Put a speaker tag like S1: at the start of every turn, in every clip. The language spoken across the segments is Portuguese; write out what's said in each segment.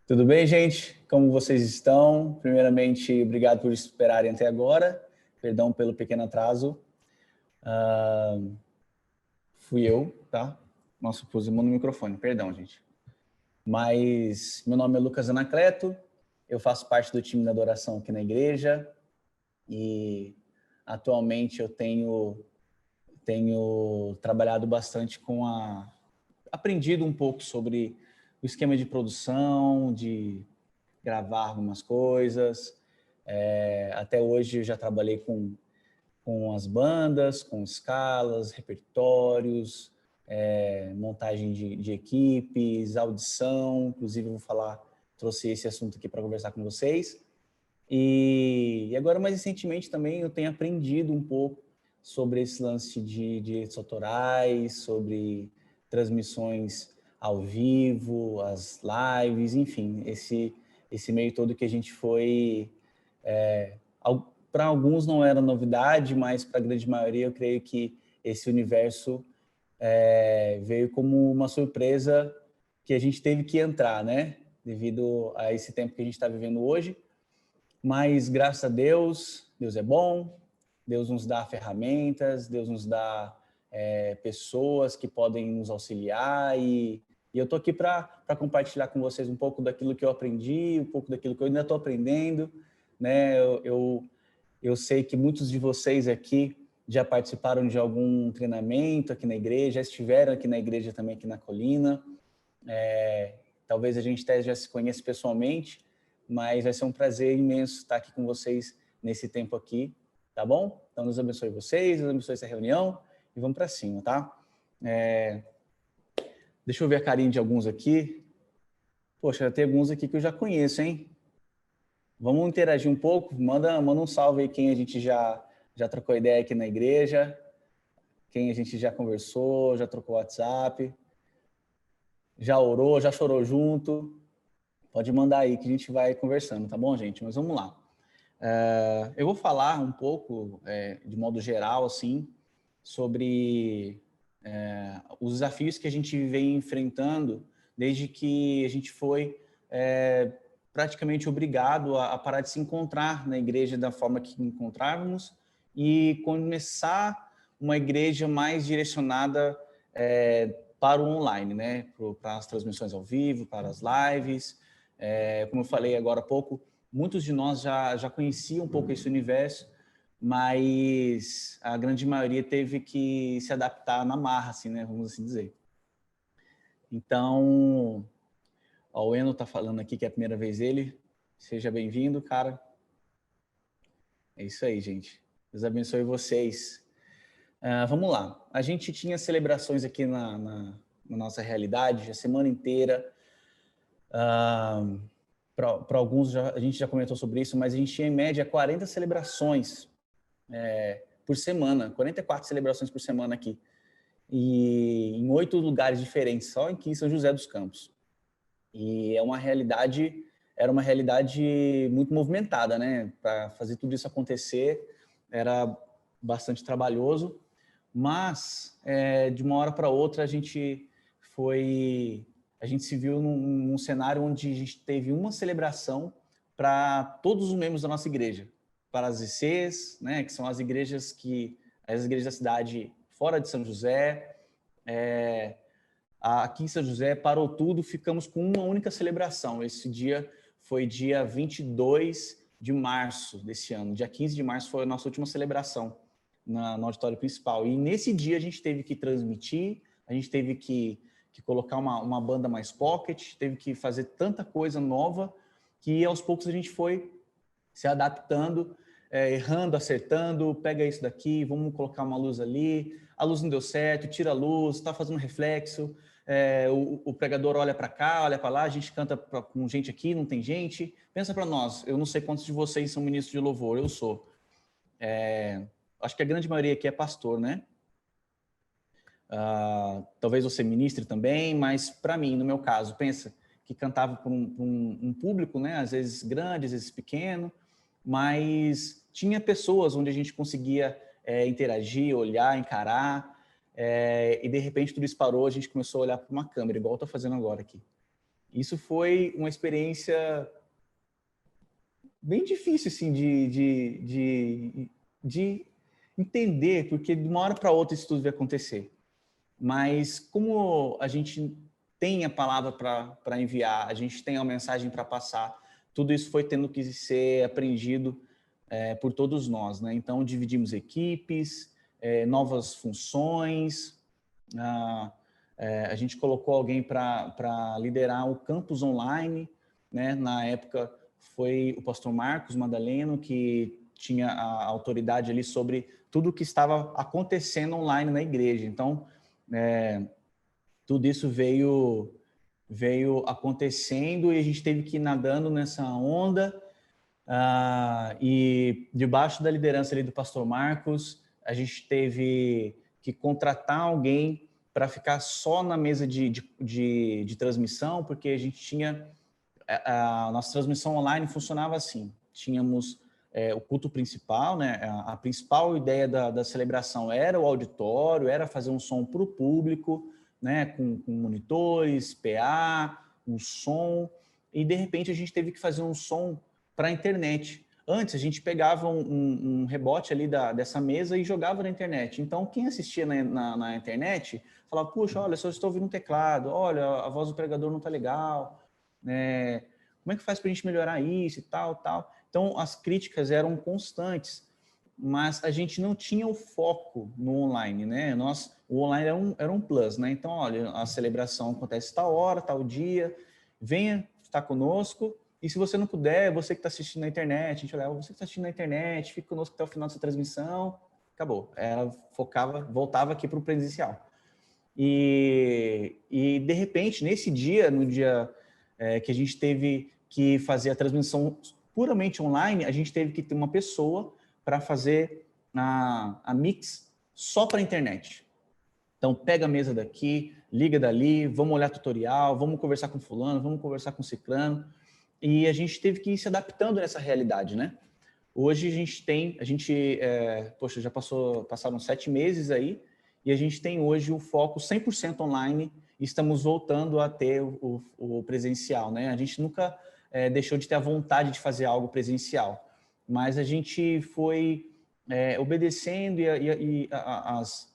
S1: Tudo bem, gente? Como vocês estão? Primeiramente, obrigado por esperarem até agora. Perdão pelo pequeno atraso. Fui eu, tá? Nossa, pus a mão no microfone, perdão, gente. Mas meu nome é Lucas Anacleto, eu faço parte do time da adoração aqui na igreja e atualmente eu tenho trabalhado bastante aprendido um pouco sobre o esquema de produção, de gravar algumas coisas. Até hoje eu já trabalhei com as bandas, com escalas, repertórios, montagem de equipes, audição. Inclusive eu trouxe esse assunto aqui para conversar com vocês. E agora, mais recentemente também, eu tenho aprendido um pouco sobre esse lance de direitos autorais, sobre transmissões ao vivo, as lives, enfim, esse meio todo que a gente foi... para alguns não era novidade, mas para a grande maioria eu creio que esse universo veio como uma surpresa que a gente teve que entrar, né? Devido a esse tempo que a gente está vivendo hoje. Mas, graças a Deus, Deus é bom, Deus nos dá ferramentas, Deus nos dá pessoas que podem nos auxiliar e eu estou aqui para compartilhar com vocês um pouco daquilo que eu aprendi, um pouco daquilo que eu ainda estou aprendendo, né? Eu sei que muitos de vocês aqui já participaram de algum treinamento aqui na igreja, já estiveram aqui na igreja também, aqui na Colina. Talvez a gente até já se conheça pessoalmente, mas vai ser um prazer imenso estar aqui com vocês nesse tempo aqui, tá bom? Então, Deus abençoe vocês, Deus abençoe essa reunião e vamos para cima, tá? Deixa eu ver a carinha de alguns aqui. Poxa, já tem alguns aqui que eu já conheço, hein? Vamos interagir um pouco, manda um salve aí quem a gente já trocou ideia aqui na igreja, quem a gente já conversou, já trocou WhatsApp, já orou, já chorou junto. Pode mandar aí que a gente vai conversando, tá bom, gente? Mas vamos lá. Eu vou falar um pouco, de modo geral, assim, sobre os desafios que a gente vem enfrentando desde que a gente foi praticamente obrigado a parar de se encontrar na igreja da forma que encontrávamos e começar uma igreja mais direcionada para o online, né? Para as transmissões ao vivo, para as lives. Como eu falei agora há pouco, muitos de nós já conheciam um pouco esse universo, mas a grande maioria teve que se adaptar na marra, assim, né? Vamos assim dizer. Então, o Eno está falando aqui que é a primeira vez dele. Seja bem-vindo, cara. É isso aí, gente. Deus abençoe vocês. Vamos lá. A gente tinha celebrações aqui na nossa realidade a semana inteira. Para alguns, a gente já comentou sobre isso, mas a gente tinha em média 40 celebrações por semana, 44 celebrações por semana aqui. E em 8 lugares diferentes, só aqui em São José dos Campos. E era uma realidade muito movimentada, né? Para fazer tudo isso acontecer era bastante trabalhoso, mas de uma hora para outra a gente se viu num cenário onde a gente teve uma celebração para todos os membros da nossa igreja, para as ICs, né? Que são as igrejas da cidade fora de São José. Aqui em São José parou tudo, ficamos com uma única celebração. Esse dia foi dia 22 de março desse ano. Dia 15 de março foi a nossa última celebração no auditório principal. E nesse dia a gente teve que transmitir, a gente teve que colocar uma banda mais pocket, teve que fazer tanta coisa nova que aos poucos a gente foi se adaptando, errando, acertando, pega isso daqui, vamos colocar uma luz ali, a luz não deu certo, tira a luz, está fazendo reflexo, o pregador olha para cá, olha para lá, a gente canta com gente aqui, não tem gente. Pensa para nós, eu não sei quantos de vocês são ministros de louvor, eu sou. Acho que a grande maioria aqui é pastor, né? Talvez você ministre também, mas para mim, no meu caso, pensa que cantava para um público, né? Às vezes grande, às vezes pequeno, mas tinha pessoas onde a gente conseguia interagir, olhar, encarar, e de repente tudo isso parou, a gente começou a olhar para uma câmera, igual eu estou fazendo agora aqui. Isso foi uma experiência bem difícil, assim, de entender, porque de uma hora para outra isso tudo vai acontecer. Mas como a gente tem a palavra para enviar, a gente tem a mensagem para passar, tudo isso foi tendo que ser aprendido por todos nós, né? Então, dividimos equipes, novas funções, a gente colocou alguém para liderar o campus online, né? Na época foi o pastor Marcos Madaleno, que tinha a autoridade ali sobre tudo o que estava acontecendo online na igreja. Então, tudo isso veio acontecendo e a gente teve que ir nadando nessa onda. E debaixo da liderança ali do pastor Marcos, a gente teve que contratar alguém para ficar só na mesa de transmissão, porque a gente tinha... A nossa transmissão online funcionava assim. Tínhamos o culto principal, né? A principal ideia da celebração era o auditório, era fazer um som para o público, né? Com monitores, PA, um som. E, de repente, a gente teve que fazer um som para a internet. Antes, a gente pegava um rebote ali dessa mesa e jogava na internet. Então, quem assistia na internet falava, puxa, olha, só estou ouvindo um teclado, olha, a voz do pregador não está legal, né? Como é que faz para a gente melhorar isso e tal, tal. Então, as críticas eram constantes, mas a gente não tinha o foco no online, né? O online era um plus, né? Então, olha, a celebração acontece tal hora, tal dia, venha estar conosco, e se você não puder, você que está assistindo na internet, a gente olhava, você que está assistindo na internet, fica conosco até o final dessa transmissão, acabou. Ela focava, voltava aqui para o presencial. E, de repente, nesse dia, no dia que a gente teve que fazer a transmissão puramente online, a gente teve que ter uma pessoa para fazer a mix só para a internet. Então, pega a mesa daqui, liga dali, vamos olhar tutorial, vamos conversar com fulano, vamos conversar com ciclano. E a gente teve que ir se adaptando nessa realidade, né? Hoje poxa, já passaram 7 meses aí, e a gente tem hoje o foco 100% online, e estamos voltando a ter o presencial, né? A gente nunca deixou de ter a vontade de fazer algo presencial, mas a gente foi obedecendo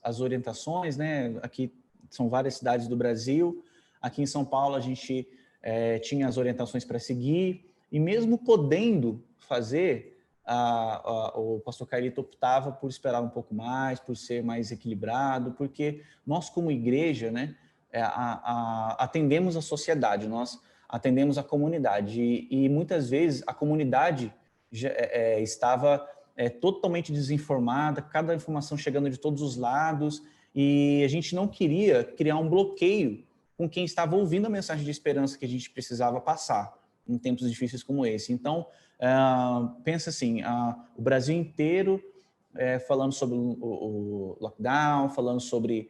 S1: as orientações, né? Aqui são várias cidades do Brasil, aqui em São Paulo a gente tinha as orientações para seguir, e mesmo podendo fazer, o pastor Carlito optava por esperar um pouco mais, por ser mais equilibrado, porque nós, como igreja, né, atendemos a sociedade, nós atendemos a comunidade, e muitas vezes a comunidade estava totalmente desinformada, cada informação chegando de todos os lados, e a gente não queria criar um bloqueio com quem estava ouvindo a mensagem de esperança que a gente precisava passar em tempos difíceis como esse. Então, pensa assim, o Brasil inteiro falando sobre o lockdown, falando sobre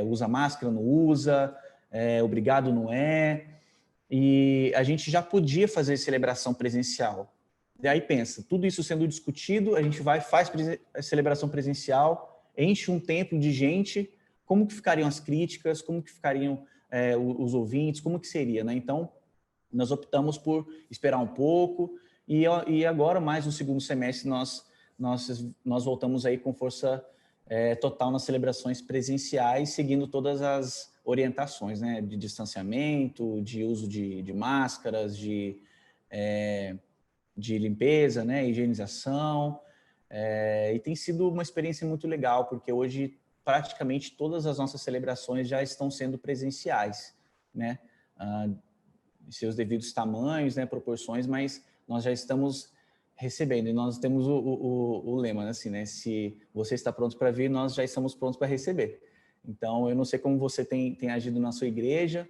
S1: usa máscara, não usa, obrigado, não é, e a gente já podia fazer celebração presencial. E aí pensa, tudo isso sendo discutido, a gente faz celebração presencial, enche um templo de gente, como que ficariam as críticas, como que ficariam os ouvintes, como que seria, né? Então, nós optamos por esperar um pouco, e agora, mais no segundo semestre, nós voltamos aí com força total nas celebrações presenciais, seguindo todas as orientações, né, de distanciamento, de uso de máscaras, de limpeza, né, higienização, e tem sido uma experiência muito legal, porque hoje praticamente todas as nossas celebrações já estão sendo presenciais, né, seus devidos tamanhos, né, proporções, mas nós já estamos recebendo, e nós temos o lema, assim, né, se você está pronto para vir, nós já estamos prontos para receber. Então, eu não sei como você tem agido na sua igreja,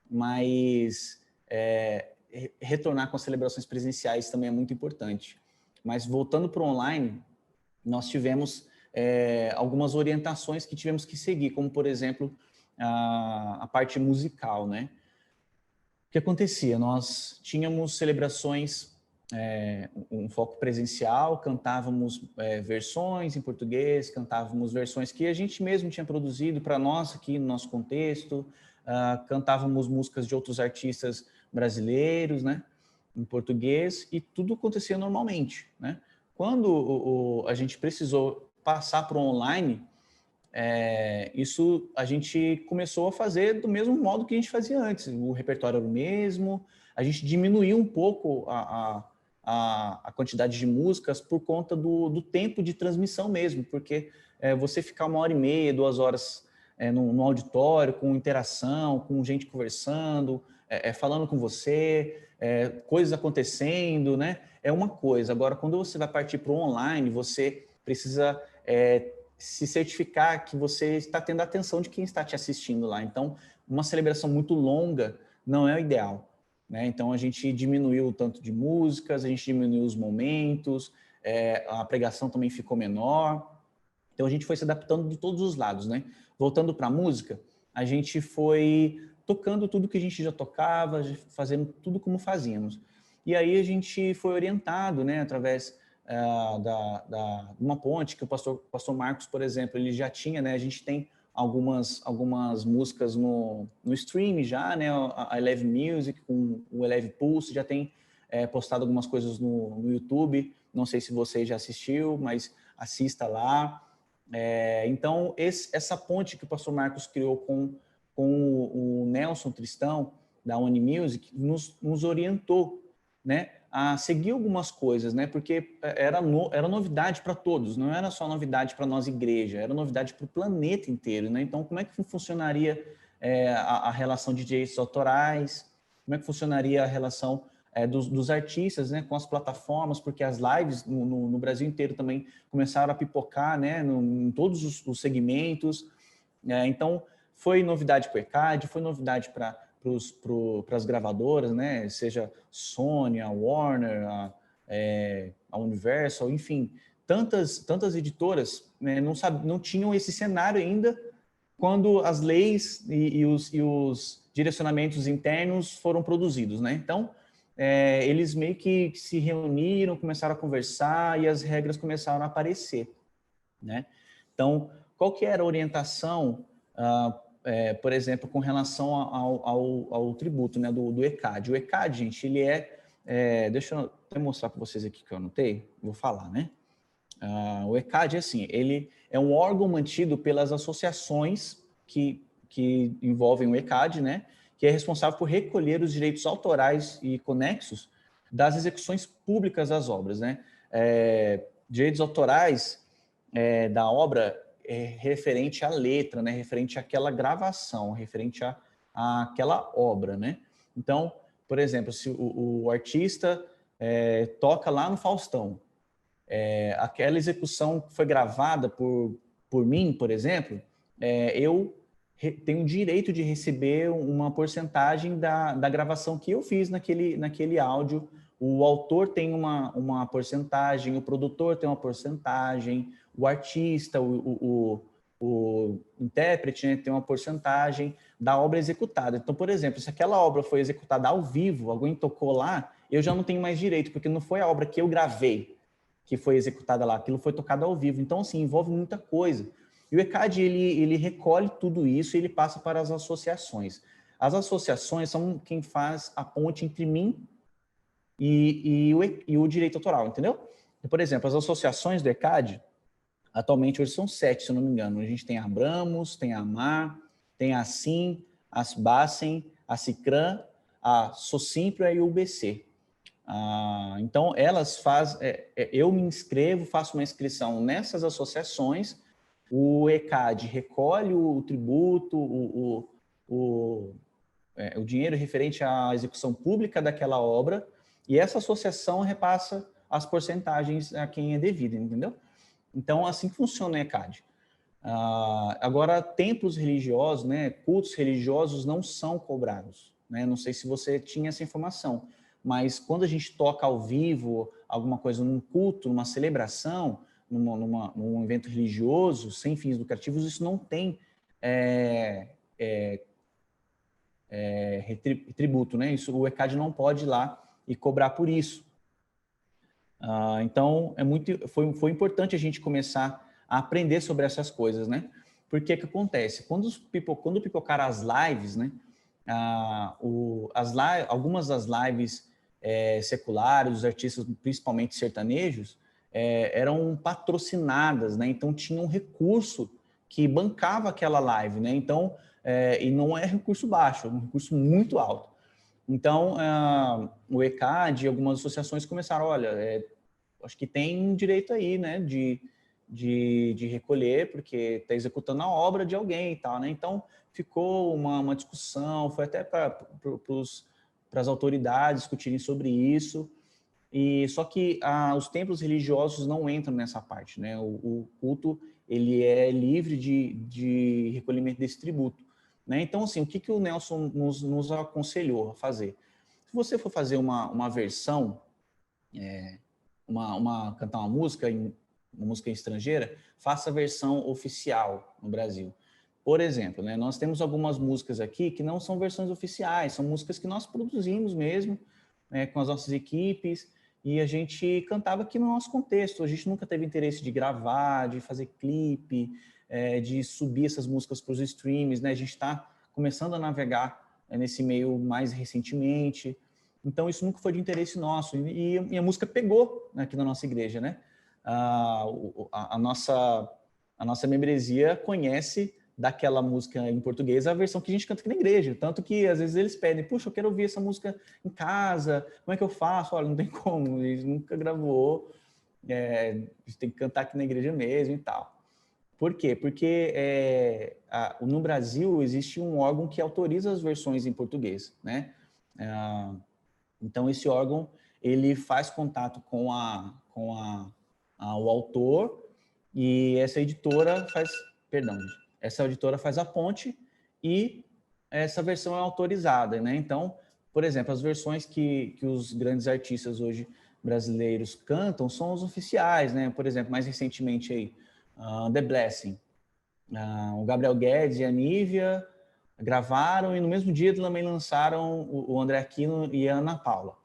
S1: mas retornar com as celebrações presenciais também é muito importante. Mas voltando para o online, nós tivemos algumas orientações que tivemos que seguir, como, por exemplo, a parte musical, né? O que acontecia? Nós tínhamos celebrações, um foco presencial, cantávamos versões em português, cantávamos versões que a gente mesmo tinha produzido para nós aqui no nosso contexto, cantávamos músicas de outros artistas brasileiros, né, em português, e tudo acontecia normalmente, né? Quando a gente precisou passar para o online, isso a gente começou a fazer do mesmo modo que a gente fazia antes. O repertório era o mesmo, a gente diminuiu um pouco a quantidade de músicas por conta do tempo de transmissão mesmo, porque você ficar 1h30, 2 horas no auditório, com interação, com gente conversando, falando com você, coisas acontecendo, né? É uma coisa. Agora, quando você vai partir para o online, você precisa se certificar que você está tendo a atenção de quem está te assistindo lá. Então, uma celebração muito longa não é o ideal, né? Então, a gente diminuiu o tanto de músicas, a gente diminuiu os momentos, a pregação também ficou menor. Então, a gente foi se adaptando de todos os lados, né? Voltando para a música, a gente foi tocando tudo que a gente já tocava, fazendo tudo como fazíamos. E aí a gente foi orientado, né, através de uma ponte que o pastor Marcos, por exemplo, ele já tinha, né? A gente tem algumas músicas no stream já, né? A Eleve Music com o Eleve Pulse já tem postado algumas coisas no YouTube. Não sei se você já assistiu, mas assista lá. Então, essa ponte que o pastor Marcos criou com o Nelson Tristão, da Unimusic, nos orientou, né, a seguir algumas coisas, né, porque era novidade para todos, não era só novidade para nós igreja, era novidade para o planeta inteiro, né? Então, como é que funcionaria a relação de direitos autorais, como é que funcionaria a relação dos artistas, né, com as plataformas, porque as lives no Brasil inteiro também começaram a pipocar, né, em todos os segmentos. Então, foi novidade para o ECAD, foi novidade para as gravadoras, né, seja Sony, a Warner, a Universal, enfim, tantas editoras, né, não tinham esse cenário ainda quando as leis e os direcionamentos internos foram produzidos, né? Então, eles meio que se reuniram, começaram a conversar e as regras começaram a aparecer, né? Então, qual que era a orientação, por exemplo, com relação ao tributo, né, do ECAD? O ECAD, gente, ele deixa eu até mostrar para vocês aqui que eu anotei, vou falar, né? O ECAD, assim, ele é um órgão mantido pelas associações que envolvem o ECAD, né? Que é responsável por recolher os direitos autorais e conexos das execuções públicas das obras, né? Direitos autorais da obra referente à letra, né? Referente àquela gravação, referente àquela obra, né? Então, por exemplo, se o artista toca lá no Faustão, aquela execução que foi gravada por mim, por exemplo, eu tenho o direito de receber uma porcentagem da gravação que eu fiz naquele áudio. O autor tem uma porcentagem, o produtor tem uma porcentagem, o artista, o intérprete, né, tem uma porcentagem da obra executada. Então, por exemplo, se aquela obra foi executada ao vivo, alguém tocou lá, eu já não tenho mais direito, porque não foi a obra que eu gravei que foi executada lá, aquilo foi tocado ao vivo. Então, assim, envolve muita coisa. E o ECAD, ele recolhe tudo isso e ele passa para as associações. As associações são quem faz a ponte entre mim e o direito autoral, entendeu? Por exemplo, as associações do ECAD, atualmente hoje são 7, se eu não me engano. A gente tem a Abramos, tem a Amar, tem a Sim, a Asbacem, a Cicran, a Socimpro e a UBC. Então, elas fazem, eu me inscrevo, faço uma inscrição nessas associações, o ECAD recolhe o tributo, o dinheiro referente à execução pública daquela obra, e essa associação repassa as porcentagens a quem é devido, entendeu? Então, assim funciona o ECAD. Agora, templos religiosos, né, cultos religiosos não são cobrados, né? Não sei se você tinha essa informação, mas quando a gente toca ao vivo alguma coisa num culto, numa celebração, num evento religioso, sem fins lucrativos, isso não tem tributo, né? Isso, o ECAD não pode ir lá e cobrar por isso. Então, foi importante a gente começar a aprender sobre essas coisas, né? Porque que acontece? Quando pipocaram as lives, né? Algumas das lives seculares, os artistas, principalmente sertanejos, eram patrocinadas, né? Então tinha um recurso que bancava aquela live, né? Então, e não é recurso baixo, é um recurso muito alto. Então, o ECAD e algumas associações começaram, olha, acho que tem direito aí, né, de recolher, porque está executando a obra de alguém e tal, né? Então, ficou uma discussão, foi até para as autoridades discutirem sobre isso, e só que os templos religiosos não entram nessa parte, né? O culto, ele é livre de recolhimento desse tributo, né? Então, assim, o que o Nelson nos aconselhou a fazer? Se você for fazer uma versão, cantar uma música estrangeira, faça a versão oficial no Brasil. Por exemplo, né, nós temos algumas músicas aqui que não são versões oficiais, são músicas que nós produzimos mesmo, né, com as nossas equipes, e a gente cantava aqui no nosso contexto. A gente nunca teve interesse de gravar, de fazer clipe, de subir essas músicas para os streams, né? A gente está começando a navegar nesse meio mais recentemente. Então, isso nunca foi de interesse nosso. E a música pegou aqui na nossa igreja, né? A nossa membresia conhece daquela música em português a versão que a gente canta aqui na igreja. Tanto que, às vezes, eles pedem, puxa, eu quero ouvir essa música em casa, como é que eu faço? Olha, não tem como, eles nunca gravou, a gente tem que cantar aqui na igreja mesmo e tal. Por quê? Porque no Brasil existe um órgão que autoriza as versões em português, né? Então, esse órgão, ele faz contato com o autor, e essa editora faz a ponte, e essa versão é autorizada, né? Então, por exemplo, as versões que os grandes artistas hoje brasileiros cantam são os oficiais, né? Por exemplo, mais recentemente aí, The Blessing. O Gabriel Guedes e a Nívia gravaram, e no mesmo dia também lançaram o André Aquino e a Ana Paula.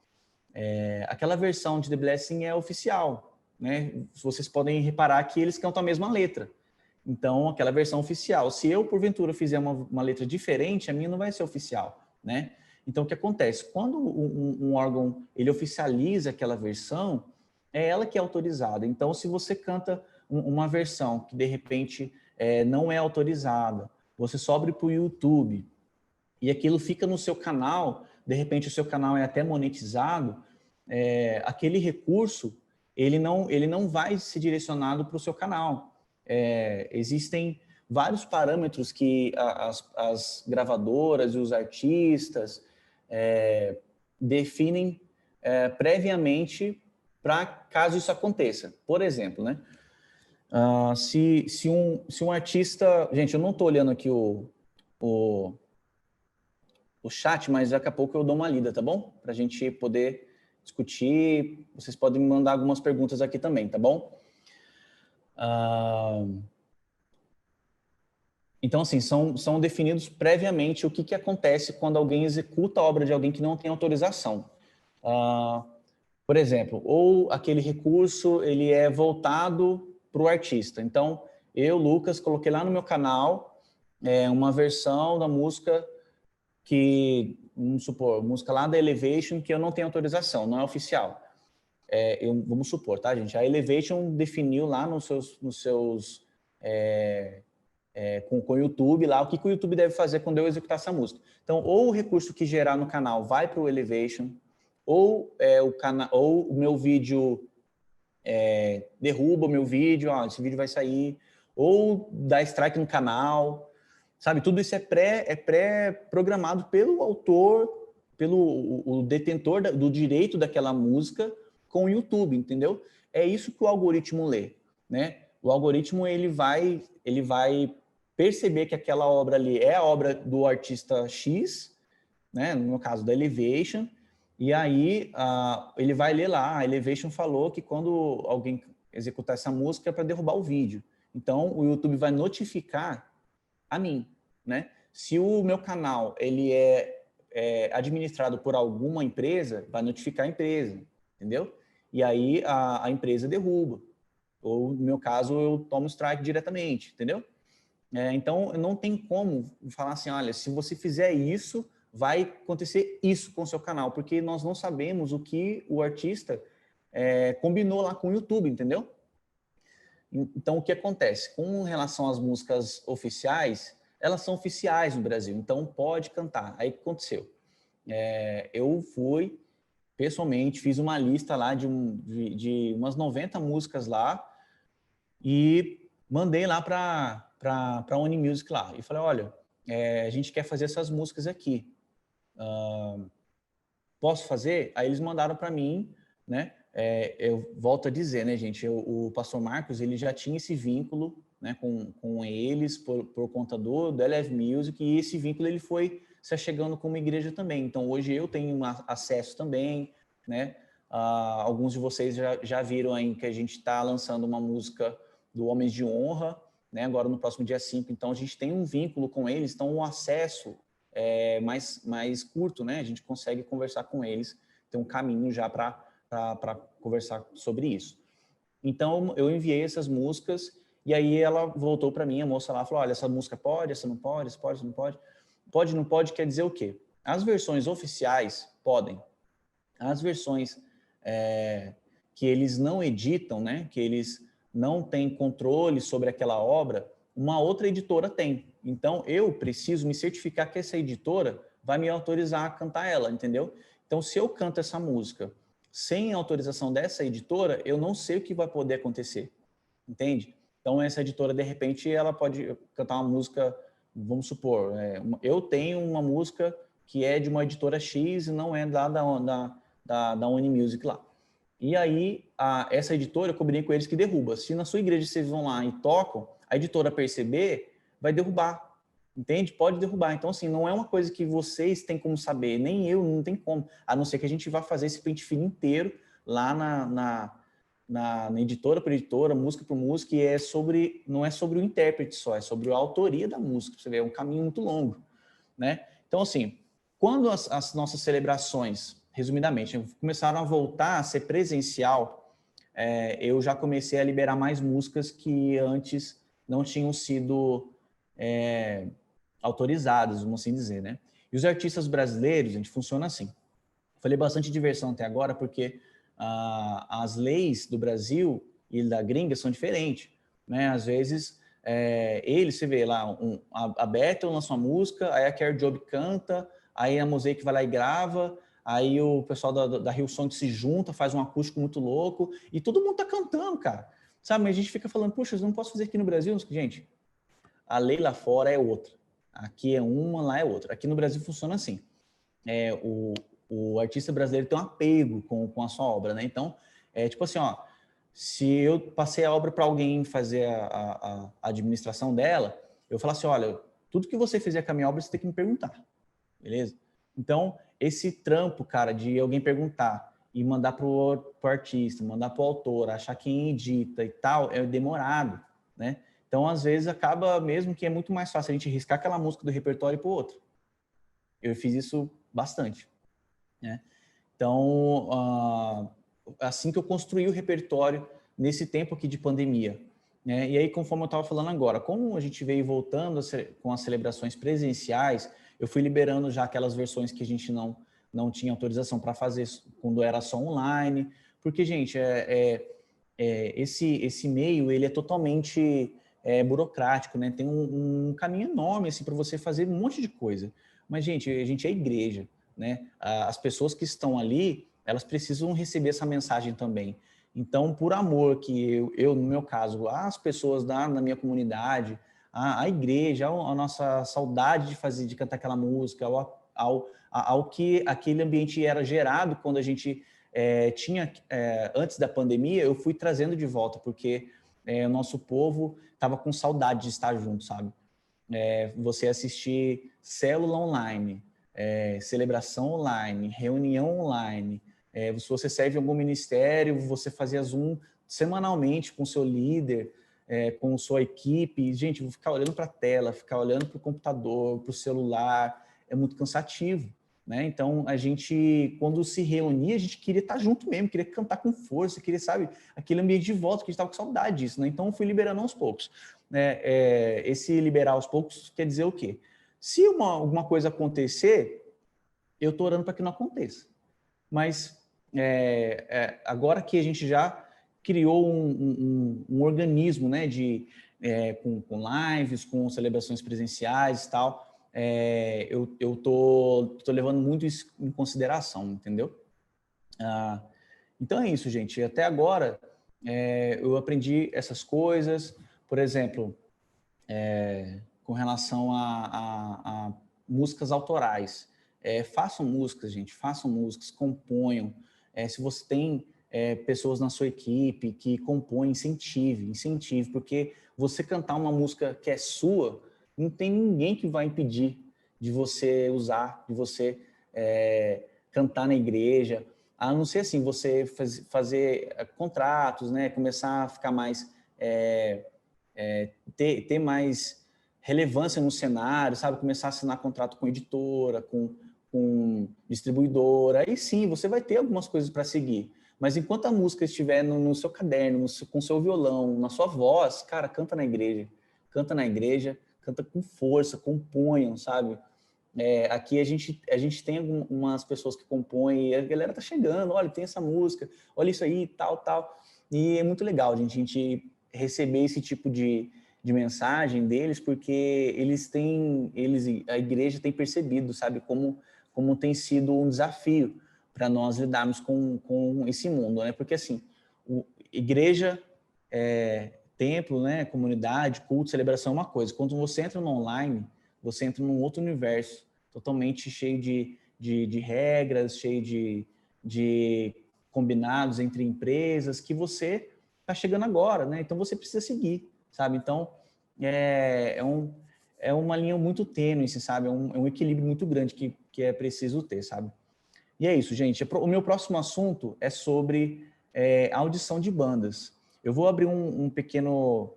S1: Aquela versão de The Blessing é oficial, né? Vocês podem reparar que eles cantam a mesma letra. Então, aquela versão oficial. Se eu, porventura, fizer uma letra diferente, a minha não vai ser oficial, né? Então, o que acontece? Quando um órgão ele oficializa aquela versão, é ela que é autorizada. Então, se você canta uma versão que, de repente, não é autorizada, você sobe para o YouTube e aquilo fica no seu canal, de repente o seu canal é até monetizado, aquele recurso, ele não vai ser direcionado para o seu canal. Existem vários parâmetros que as gravadoras e os artistas definem previamente para caso isso aconteça. Por exemplo, né? Se um artista... Gente, eu não estou olhando aqui o chat, mas daqui a pouco eu dou uma lida, tá bom? Para a gente poder discutir. Vocês podem me mandar algumas perguntas aqui também, tá bom? Então, assim, são definidos previamente o que acontece quando alguém executa a obra de alguém que não tem autorização. Por exemplo, ou aquele recurso ele é voltado para o artista. Então, eu, Lucas, coloquei lá no meu canal uma versão da música que, vamos supor, música lá da Elevation, que eu não tenho autorização, não é oficial. Vamos supor, tá, gente? A Elevation definiu lá nos seus com o YouTube lá, o que o YouTube deve fazer quando eu executar essa música. Então, ou o recurso que gerar no canal vai para o Elevation, ou o meu vídeo derruba o meu vídeo, esse vídeo vai sair, ou dá strike no canal, sabe? Tudo isso é pré-programado pelo autor, pelo o detentor do direito daquela música com o YouTube, entendeu? É isso que o algoritmo lê, né? O algoritmo ele vai perceber que aquela obra ali é a obra do artista X, né? No caso da Elevation, e aí ele vai ler lá, a Elevation falou que quando alguém executar essa música é para derrubar o vídeo. Então, o YouTube vai notificar a mim, né? Se o meu canal ele é administrado por alguma empresa, vai notificar a empresa, entendeu? E aí a empresa derruba. Ou, no meu caso, eu tomo strike diretamente, entendeu? Então, não tem como falar assim, olha, se você fizer isso, vai acontecer isso com o seu canal, porque nós não sabemos o que o artista combinou lá com o YouTube, entendeu? Então, o que acontece? Com relação às músicas oficiais, elas são oficiais no Brasil, então pode cantar. Aí o que aconteceu? Eu fui, pessoalmente, fiz uma lista lá de umas 90 músicas lá e mandei lá para a Unimusic lá. E falei, olha, a gente quer fazer essas músicas aqui. Posso fazer? Aí eles mandaram para mim, né? Eu volto a dizer, né, gente? O pastor Marcos, ele já tinha esse vínculo, né, com eles por conta do Eleve Music, e esse vínculo ele foi se achegando com uma igreja também. Então, hoje eu tenho acesso também, né? Alguns de vocês já viram aí que a gente está lançando uma música do Homens de Honra, né? Agora no próximo dia 5. Então, a gente tem um vínculo com eles, então o acesso mais curto, né? A gente consegue conversar com eles, tem um caminho já para conversar sobre isso. Então, eu enviei essas músicas e aí ela voltou para mim, a moça lá, falou, olha, essa música pode, essa não pode, essa pode, essa não pode. Pode, não pode, quer dizer o quê? As versões oficiais podem. As versões que eles não editam, né? Que eles não têm controle sobre aquela obra, uma outra editora tem. Então, eu preciso me certificar que essa editora vai me autorizar a cantar ela, entendeu? Então, se eu canto essa música sem autorização dessa editora, eu não sei o que vai poder acontecer, entende? Então, essa editora, de repente, ela pode cantar uma música, vamos supor, eu tenho uma música que é de uma editora X e não é lá da Unimusic lá. E aí, essa editora, eu combinei com eles que derruba. Se na sua igreja vocês vão lá e tocam, a editora perceber, vai derrubar. Entende? Pode derrubar. Então, assim, não é uma coisa que vocês têm como saber, nem eu, não tem como. A não ser que a gente vá fazer esse pente fino inteiro lá na editora por editora, música por música, e não é sobre o intérprete só, é sobre a autoria da música. Você vê, é um caminho muito longo, né? Então, assim, quando as nossas celebrações, resumidamente, começaram a voltar a ser presencial, eu já comecei a liberar mais músicas que antes não tinham sido autorizadas, vamos assim dizer, né? E os artistas brasileiros, a gente funciona assim. Falei bastante diversão até agora porque as leis do Brasil e da gringa são diferentes, né? Às vezes, você vê lá, a Bethel lança uma música, aí a Care Job canta, aí a Mosaic vai lá e grava, aí o pessoal da Hillsong se junta, faz um acústico muito louco, e todo mundo tá cantando, cara. Sabe, mas a gente fica falando, puxa, eu não posso fazer aqui no Brasil? Gente, a lei lá fora é outra. Aqui é uma, lá é outra. Aqui no Brasil funciona assim. O artista brasileiro tem um apego com a sua obra, né? Então, tipo assim, ó, se eu passei a obra para alguém fazer a administração dela, eu falo assim, olha, tudo que você fizer com a minha obra, você tem que me perguntar, beleza? Então, esse trampo, cara, de alguém perguntar e mandar pro artista, mandar pro autor, achar quem edita e tal, é demorado, né? Então, às vezes, acaba mesmo que é muito mais fácil a gente riscar aquela música do repertório para o outro. Eu fiz isso bastante, né? Então, assim que eu construí o repertório nesse tempo aqui de pandemia, né? E aí, conforme eu estava falando agora, como a gente veio voltando com as celebrações presenciais, eu fui liberando já aquelas versões que a gente não tinha autorização para fazer quando era só online, porque, gente, esse meio, ele é totalmente burocrático, né? Tem um caminho enorme assim, para você fazer um monte de coisa. Mas, gente, a gente é igreja, né? As pessoas que estão ali, elas precisam receber essa mensagem também. Então, por amor que no meu caso, as pessoas na minha comunidade, a igreja, a nossa saudade de cantar aquela música, ao que aquele ambiente era gerado quando a gente tinha, antes da pandemia, eu fui trazendo de volta, porque o nosso povo estava com saudade de estar junto, sabe? Você assistir célula online, celebração online, reunião online, se você serve em algum ministério, você fazia Zoom semanalmente com seu líder, com sua equipe. Gente, vou ficar olhando para a tela, ficar olhando para o computador, para o celular, é muito cansativo, né? Então, a gente, quando se reunia, a gente queria estar junto mesmo, queria cantar com força, queria, sabe, aquele ambiente de volta, que a gente estava com saudade disso, né? Então, eu fui liberando aos poucos, né? Esse liberar aos poucos quer dizer o quê? Se alguma coisa acontecer, eu estou orando para que não aconteça. Mas agora que a gente já criou um organismo, né, com lives, com celebrações presenciais e tal, eu tô levando muito isso em consideração, entendeu? Então é isso, gente. Até agora eu aprendi essas coisas, por exemplo, com relação a músicas autorais. Façam músicas, gente, façam músicas, componham. Se você tem pessoas na sua equipe que compõem, incentive, porque você cantar uma música que é sua, não tem ninguém que vai impedir de você usar, de você cantar na igreja, a não ser assim, você fazer contratos, né, começar a ficar mais... ter mais relevância no cenário, sabe? Começar a assinar contrato com editora, com distribuidora, aí sim, você vai ter algumas coisas para seguir. Mas enquanto a música estiver no seu caderno, com seu violão, na sua voz, cara, canta na igreja, canta com força, componham, sabe? Aqui a gente tem algumas pessoas que compõem, e a galera tá chegando, olha, tem essa música, olha isso aí, tal, tal. E é muito legal, gente, a gente receber esse tipo de mensagem deles, porque a igreja tem percebido, sabe, como tem sido um desafio para nós lidarmos com esse mundo, né? Porque assim, igreja, templo, né, comunidade, culto, celebração é uma coisa. Quando você entra no online, você entra num outro universo, totalmente cheio de regras, cheio de combinados entre empresas, que você está chegando agora, né? Então você precisa seguir, sabe? Então é uma linha muito tênue, sabe? É um equilíbrio muito grande que é preciso ter, sabe? E é isso, gente. O meu próximo assunto é sobre audição de bandas. Eu vou abrir um pequeno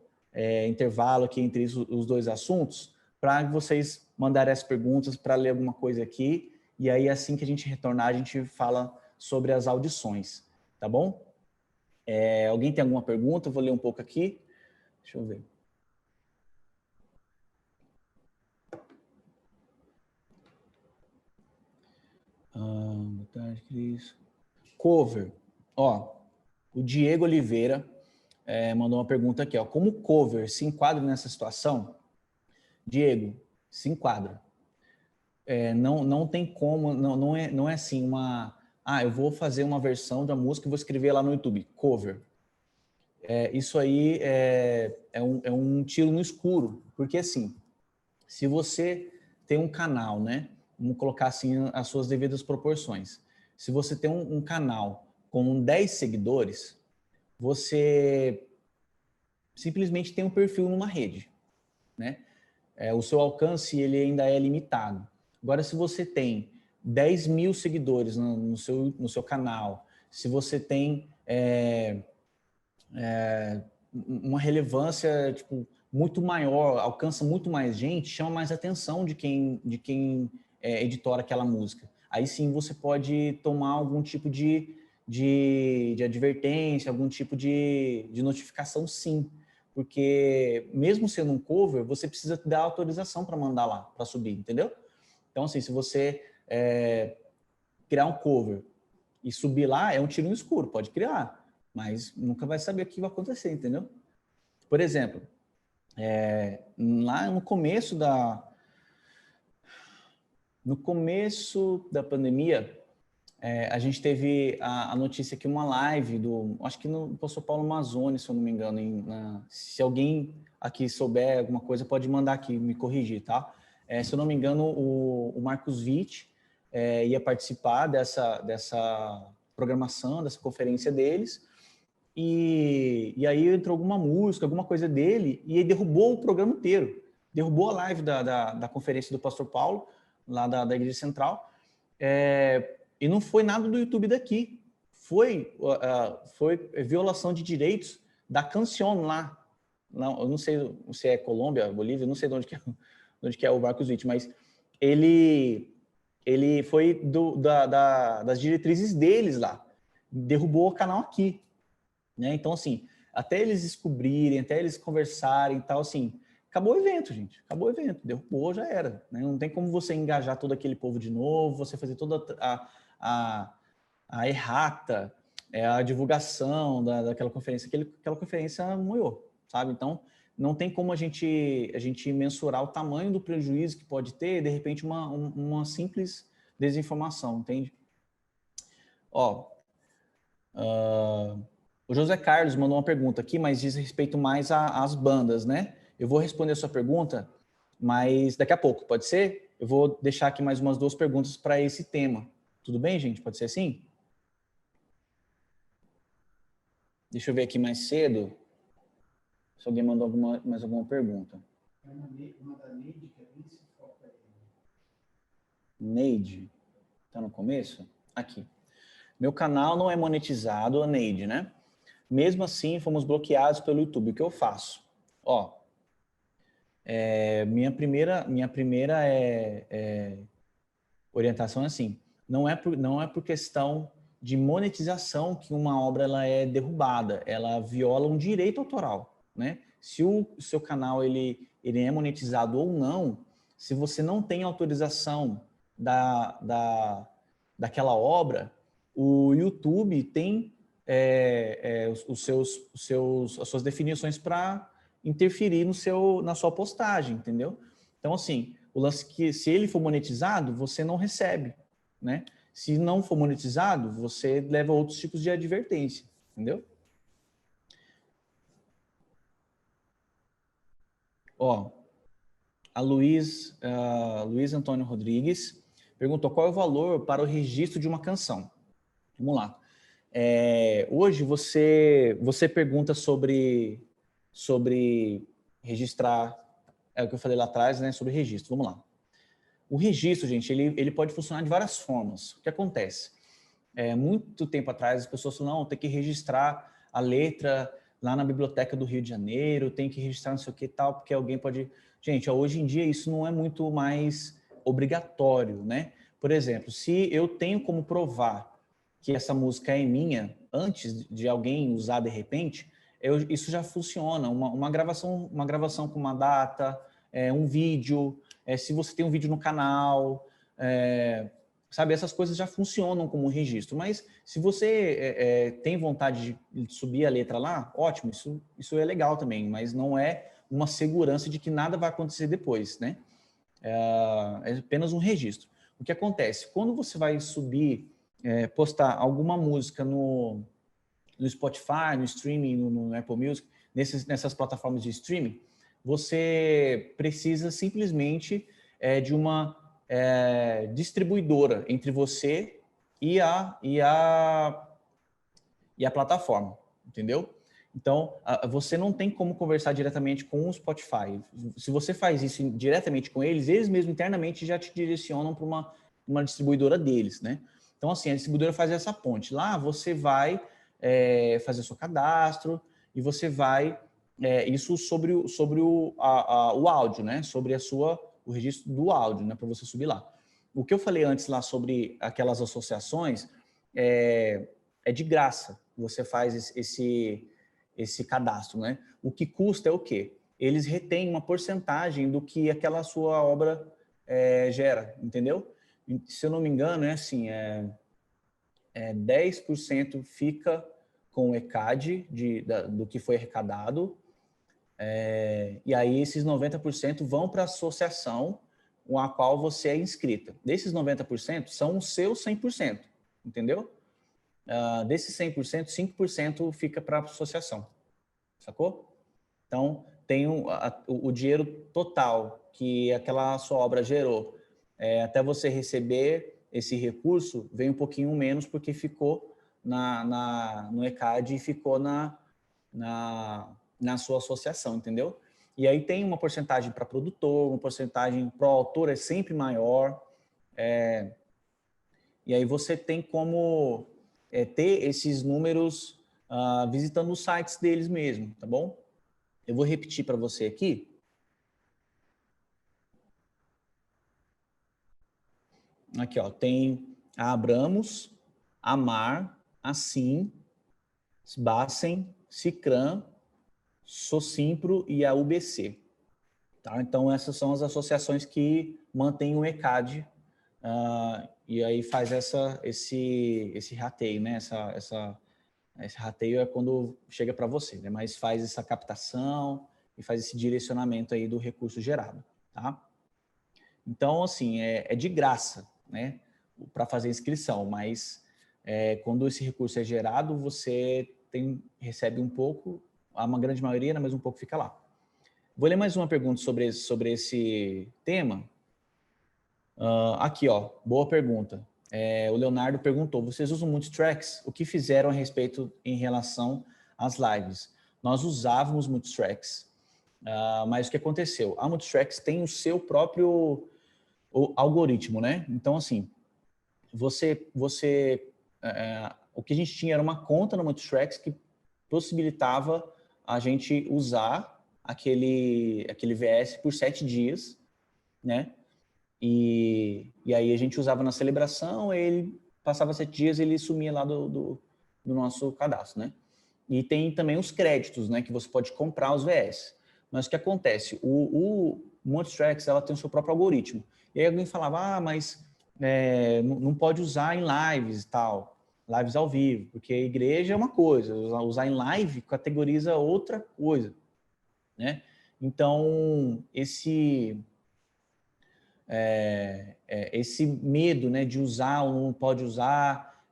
S1: intervalo aqui entre os dois assuntos para vocês mandarem as perguntas, para ler alguma coisa aqui. E aí, assim que a gente retornar, a gente fala sobre as audições, tá bom? Alguém tem alguma pergunta? Eu vou ler um pouco aqui. Deixa eu ver. Boa tarde, Cris. Cover. Ó, o Diego Oliveira mandou uma pergunta aqui. Ó. Como cover se enquadra nessa situação? Diego, se enquadra. Não tem como, não é assim eu vou fazer uma versão da música e vou escrever lá no YouTube, cover. Isso aí é um tiro no escuro, porque assim, se você tem um canal, né? Vamos colocar assim as suas devidas proporções. Se você tem um canal com 10 seguidores, você simplesmente tem um perfil numa rede, né? O seu alcance ele ainda é limitado. Agora, se você tem 10 mil seguidores no seu canal, se você tem uma relevância tipo, muito maior, alcança muito mais gente, chama mais atenção de quem editora aquela música. Aí sim você pode tomar algum tipo de advertência, algum tipo de notificação, sim. Porque mesmo sendo um cover, você precisa dar autorização para mandar lá, para subir, entendeu? Então, assim, se você criar um cover e subir lá, é um tiro no escuro, pode criar, mas nunca vai saber o que vai acontecer, entendeu? Por exemplo, lá no começo da pandemia, a gente teve a notícia que uma live acho que no Pastor Paulo Mazzoni, se eu não me engano, se alguém aqui souber alguma coisa, pode mandar aqui, me corrigir, tá? Se eu não me engano, o Marcos Witt ia participar dessa programação, dessa conferência deles, e aí entrou alguma música, alguma coisa dele, e aí derrubou o programa inteiro, derrubou a live da conferência do Pastor Paulo, lá da Igreja Central, e não foi nada do YouTube daqui, foi violação de direitos da Cancion lá. Não, eu não sei se é Colômbia, Bolívia, não sei de onde que é o Marcos Witt, mas ele ele foi das diretrizes deles lá. Derrubou o canal aqui, né? Então, assim, até eles descobrirem, até eles conversarem e tal, assim, acabou o evento, gente. Acabou o evento. Derrubou, já era. Né? Não tem como você engajar todo aquele povo de novo, você fazer toda a errata, a divulgação daquela conferência. Aquela conferência moiou, sabe? Então, não tem como a gente mensurar o tamanho do prejuízo que pode ter, de repente, uma simples desinformação, entende? Ó, o José Carlos mandou uma pergunta aqui, mas diz respeito mais às bandas, né? Eu vou responder a sua pergunta, mas daqui a pouco, pode ser? Eu vou deixar aqui mais umas 2 perguntas para esse tema. Tudo bem, gente? Pode ser assim? Deixa eu ver aqui mais cedo se alguém mandou mais alguma pergunta. Neide, tá no começo? Aqui. Meu canal não é monetizado, a Neide, né? Mesmo assim, fomos bloqueados pelo YouTube. O que eu faço? Ó, minha primeira orientação é assim, não é por questão de monetização que uma obra ela é derrubada, ela viola um direito autoral, né? Se o seu canal ele é monetizado ou não, se você não tem autorização daquela obra, o YouTube tem as suas definições para interferir na sua postagem, entendeu? Então, assim, o lance que se ele for monetizado, você não recebe, né? Se não for monetizado, você leva outros tipos de advertência, entendeu? Ó, a Luiz Antônio Rodrigues perguntou qual é o valor para o registro de uma canção. Vamos lá. Hoje você pergunta sobre registrar, é o que eu falei lá atrás, né? Sobre registro. Vamos lá. O registro, gente, ele pode funcionar de várias formas. O que acontece? Muito tempo atrás, as pessoas falaram, não, tem que registrar a letra lá na biblioteca do Rio de Janeiro, tem que registrar não sei o que e tal, porque alguém pode... Gente, hoje em dia isso não é muito mais obrigatório, né? Por exemplo, se eu tenho como provar que essa música é minha, antes de alguém usar de repente, isso já funciona. Uma gravação com uma data, um vídeo, se você tem um vídeo no canal, sabe, essas coisas já funcionam como um registro. Mas se você tem vontade de subir a letra lá, ótimo, isso é legal também, mas não é uma segurança de que nada vai acontecer depois, né? É apenas um registro. O que acontece? Quando você vai subir, postar alguma música no Spotify, no streaming, no Apple Music, nessas plataformas de streaming, você precisa simplesmente de uma distribuidora entre você e a plataforma, entendeu? Então, você não tem como conversar diretamente com o Spotify. Se você faz isso diretamente com eles, eles mesmos internamente já te direcionam para uma distribuidora deles, né? Então, assim, a distribuidora faz essa ponte. Lá você vai fazer o seu cadastro e você vai... isso sobre o áudio, né? Sobre o registro do áudio, né? Para você subir lá. O que eu falei antes lá sobre aquelas associações é de graça. Você faz esse cadastro, né? O que custa é o quê? Eles retêm uma porcentagem do que aquela sua obra gera, entendeu? Se eu não me engano, é assim, 10% fica com o ECAD do que foi arrecadado, e aí esses 90% vão para a associação com a qual você é inscrita. Desses 90% são os seus 100%, entendeu? Desses 100%, 5% fica para a associação, sacou? Então, tem o dinheiro total que aquela sua obra gerou. Até você receber esse recurso, vem um pouquinho menos porque ficou no ECAD e ficou na sua associação, entendeu? E aí tem uma porcentagem para produtor, uma porcentagem para o autor é sempre maior. E aí você tem como ter esses números visitando os sites deles mesmo, tá bom? Eu vou repetir para você aqui. Aqui, ó, tem a Abramos, a Mar, a Sim, Sbassen, Cicran, Socimpro e a UBC. Tá? Então, essas são as associações que mantêm o ECAD e aí faz esse rateio, né? Esse rateio é quando chega para você, né? Mas faz essa captação e faz esse direcionamento aí do recurso gerado, tá? Então, assim, é de graça, né? Para fazer inscrição, mas quando esse recurso é gerado, você recebe um pouco, uma grande maioria, né? Mas um pouco fica lá. Vou ler mais uma pergunta sobre esse tema. Aqui, ó, boa pergunta. O Leonardo perguntou, vocês usam Multitracks? O que fizeram a respeito em relação às lives? Nós usávamos Multitracks, mas o que aconteceu? A Multitracks tem o seu próprio algoritmo, né? Então, assim, o que a gente tinha era uma conta no Multitracks que possibilitava a gente usar aquele VS por 7 dias, né? E aí a gente usava na celebração, ele passava 7 dias, ele sumia lá do nosso cadastro, né? E tem também os créditos, né? Que você pode comprar os VS. Mas o que acontece? O Multitracks, ela tem o seu próprio algoritmo. E aí alguém falava, mas não pode usar em lives e tal, lives ao vivo, porque a igreja é uma coisa, usar em live categoriza outra coisa, né? Então, esse medo, né, de usar ou não pode usar,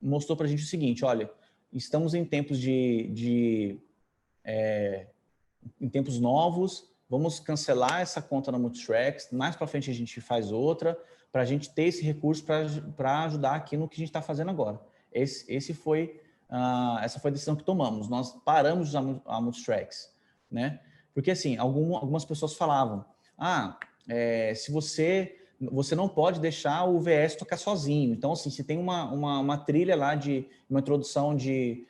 S1: mostrou para a gente o seguinte, olha, estamos em tempos em tempos novos, vamos cancelar essa conta na Multitracks, mais para frente a gente faz outra, para a gente ter esse recurso para ajudar aqui no que a gente está fazendo agora. Essa foi a decisão que tomamos, nós paramos de usar a Multitracks, né? Porque assim, algumas pessoas falavam, se você não pode deixar o VS tocar sozinho. Então, assim, se tem uma trilha lá de uma introdução de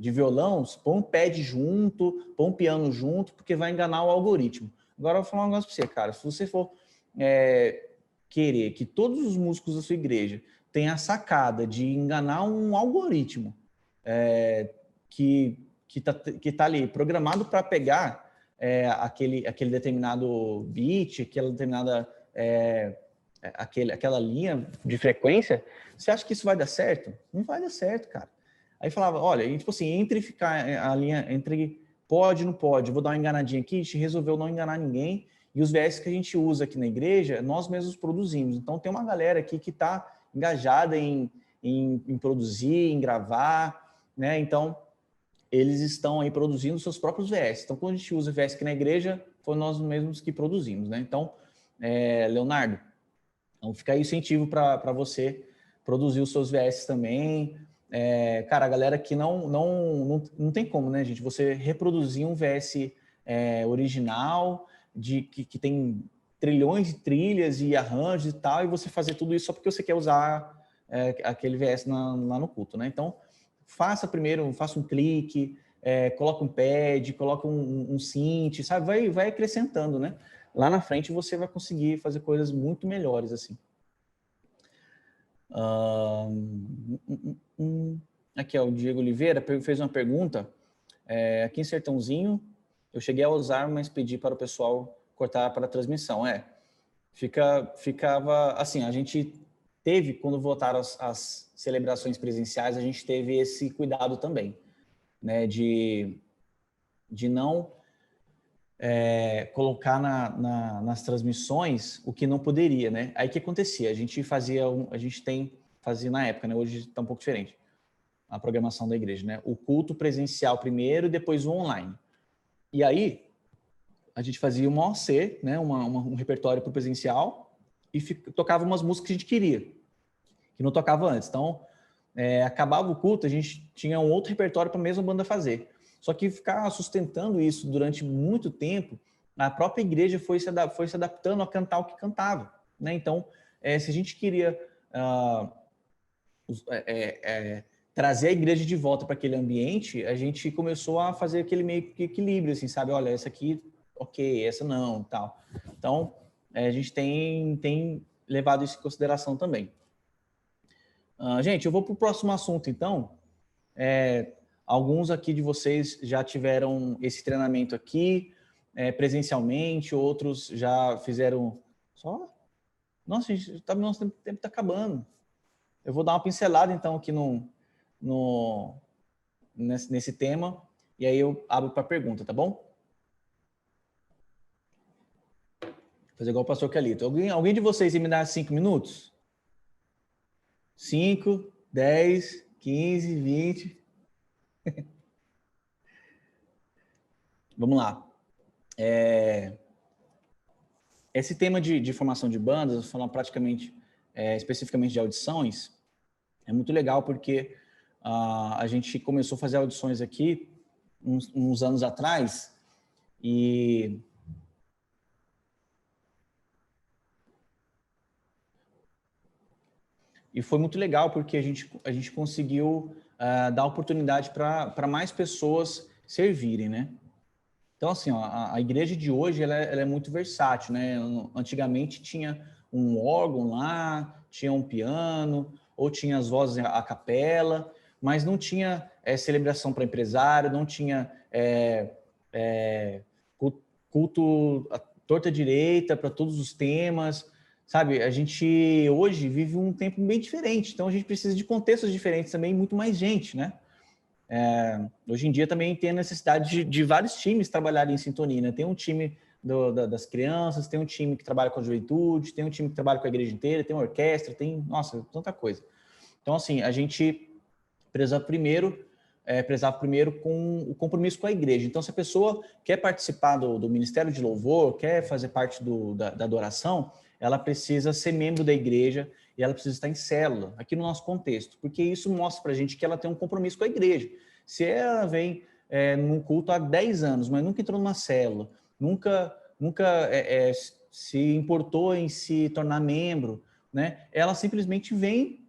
S1: violão, põe um pad junto, põe um piano junto, porque vai enganar o algoritmo. Agora, eu vou falar um negócio para você, cara. Se você for querer que todos os músicos da sua igreja tenham a sacada de enganar um algoritmo que tá ali programado para pegar aquele determinado beat, aquela linha de frequência, você acha que isso vai dar certo? Não vai dar certo, cara. Aí falava, olha, tipo assim, entre ficar a linha, entre pode e não pode, vou dar uma enganadinha aqui, a gente resolveu não enganar ninguém, e os VS que a gente usa aqui na igreja, nós mesmos produzimos. Então tem uma galera aqui que está engajada em produzir, em gravar, né? Então eles estão aí produzindo seus próprios VS. Então, quando a gente usa VS aqui na igreja, foi nós mesmos que produzimos, né? Então, Leonardo, então fica aí o incentivo para você produzir os seus VS também. Cara, a galera aqui não tem como, né, gente? Você reproduzir um VS original, que tem trilhões de trilhas e arranjos e tal, e você fazer tudo isso só porque você quer usar aquele VS lá no culto, né? Então, faça um clique, coloca um pad, coloca um synth, sabe? Vai acrescentando, né? Lá na frente você vai conseguir fazer coisas muito melhores, assim. Aqui, ó, o Diego Oliveira fez uma pergunta. Aqui em Sertãozinho, eu cheguei a usar, mas pedi para o pessoal cortar para a transmissão. Ficava assim, a gente teve, quando voltaram as celebrações presenciais, a gente teve esse cuidado também, né, de não colocar nas transmissões o que não poderia, né? Aí o que acontecia? A gente fazia na época, né? Hoje está um pouco diferente a programação da igreja, né? O culto presencial primeiro e depois o online. E aí a gente fazia uma OC, né? Um repertório para o presencial e tocava umas músicas que a gente queria, que não tocava antes. Então, acabava o culto, a gente tinha um outro repertório para a mesma banda fazer. Só que ficar sustentando isso durante muito tempo, a própria igreja foi se adaptando a cantar o que cantava, né? Então, se a gente queria trazer a igreja de volta para aquele ambiente, a gente começou a fazer aquele meio que equilíbrio, assim, sabe? Olha, essa aqui, ok, essa não, tal. Então, a gente tem levado isso em consideração também. Gente, eu vou para o próximo assunto, então. Alguns aqui de vocês já tiveram esse treinamento aqui, presencialmente, outros já fizeram só... Nossa, gente, nosso tempo está acabando. Eu vou dar uma pincelada, então, aqui nesse tema, e aí eu abro para pergunta, tá bom? Vou fazer igual o pastor Calito. Alguém de vocês ia me dar 5 minutos? 5, 10, 15, 20. Vamos lá. Esse tema de formação de bandas, falando praticamente, especificamente de audições, é muito legal porque a gente começou a fazer audições aqui uns anos atrás e foi muito legal porque a gente conseguiu dar oportunidade para mais pessoas servirem, né? Então, assim, ó, a igreja de hoje ela é muito versátil, né? Antigamente tinha um órgão lá, tinha um piano, ou tinha as vozes a capela, mas não tinha celebração para empresário, não tinha culto à torta direita para todos os temas, sabe? A gente hoje vive um tempo bem diferente, então a gente precisa de contextos diferentes também, muito mais gente, né? Hoje em dia também tem a necessidade de vários times trabalharem em sintonia, né? Tem um time das crianças, tem um time que trabalha com a juventude, tem um time que trabalha com a igreja inteira, tem uma orquestra, tem, nossa, tanta coisa. Então, assim, a gente precisava primeiro com o compromisso com a igreja. Então, se a pessoa quer participar do Ministério de Louvor, quer fazer parte da adoração, ela precisa ser membro da igreja e ela precisa estar em célula, aqui no nosso contexto, porque isso mostra para a gente que ela tem um compromisso com a igreja. Se ela vem num culto há 10 anos, mas nunca entrou numa célula, nunca se importou em se tornar membro, né? Ela simplesmente vem,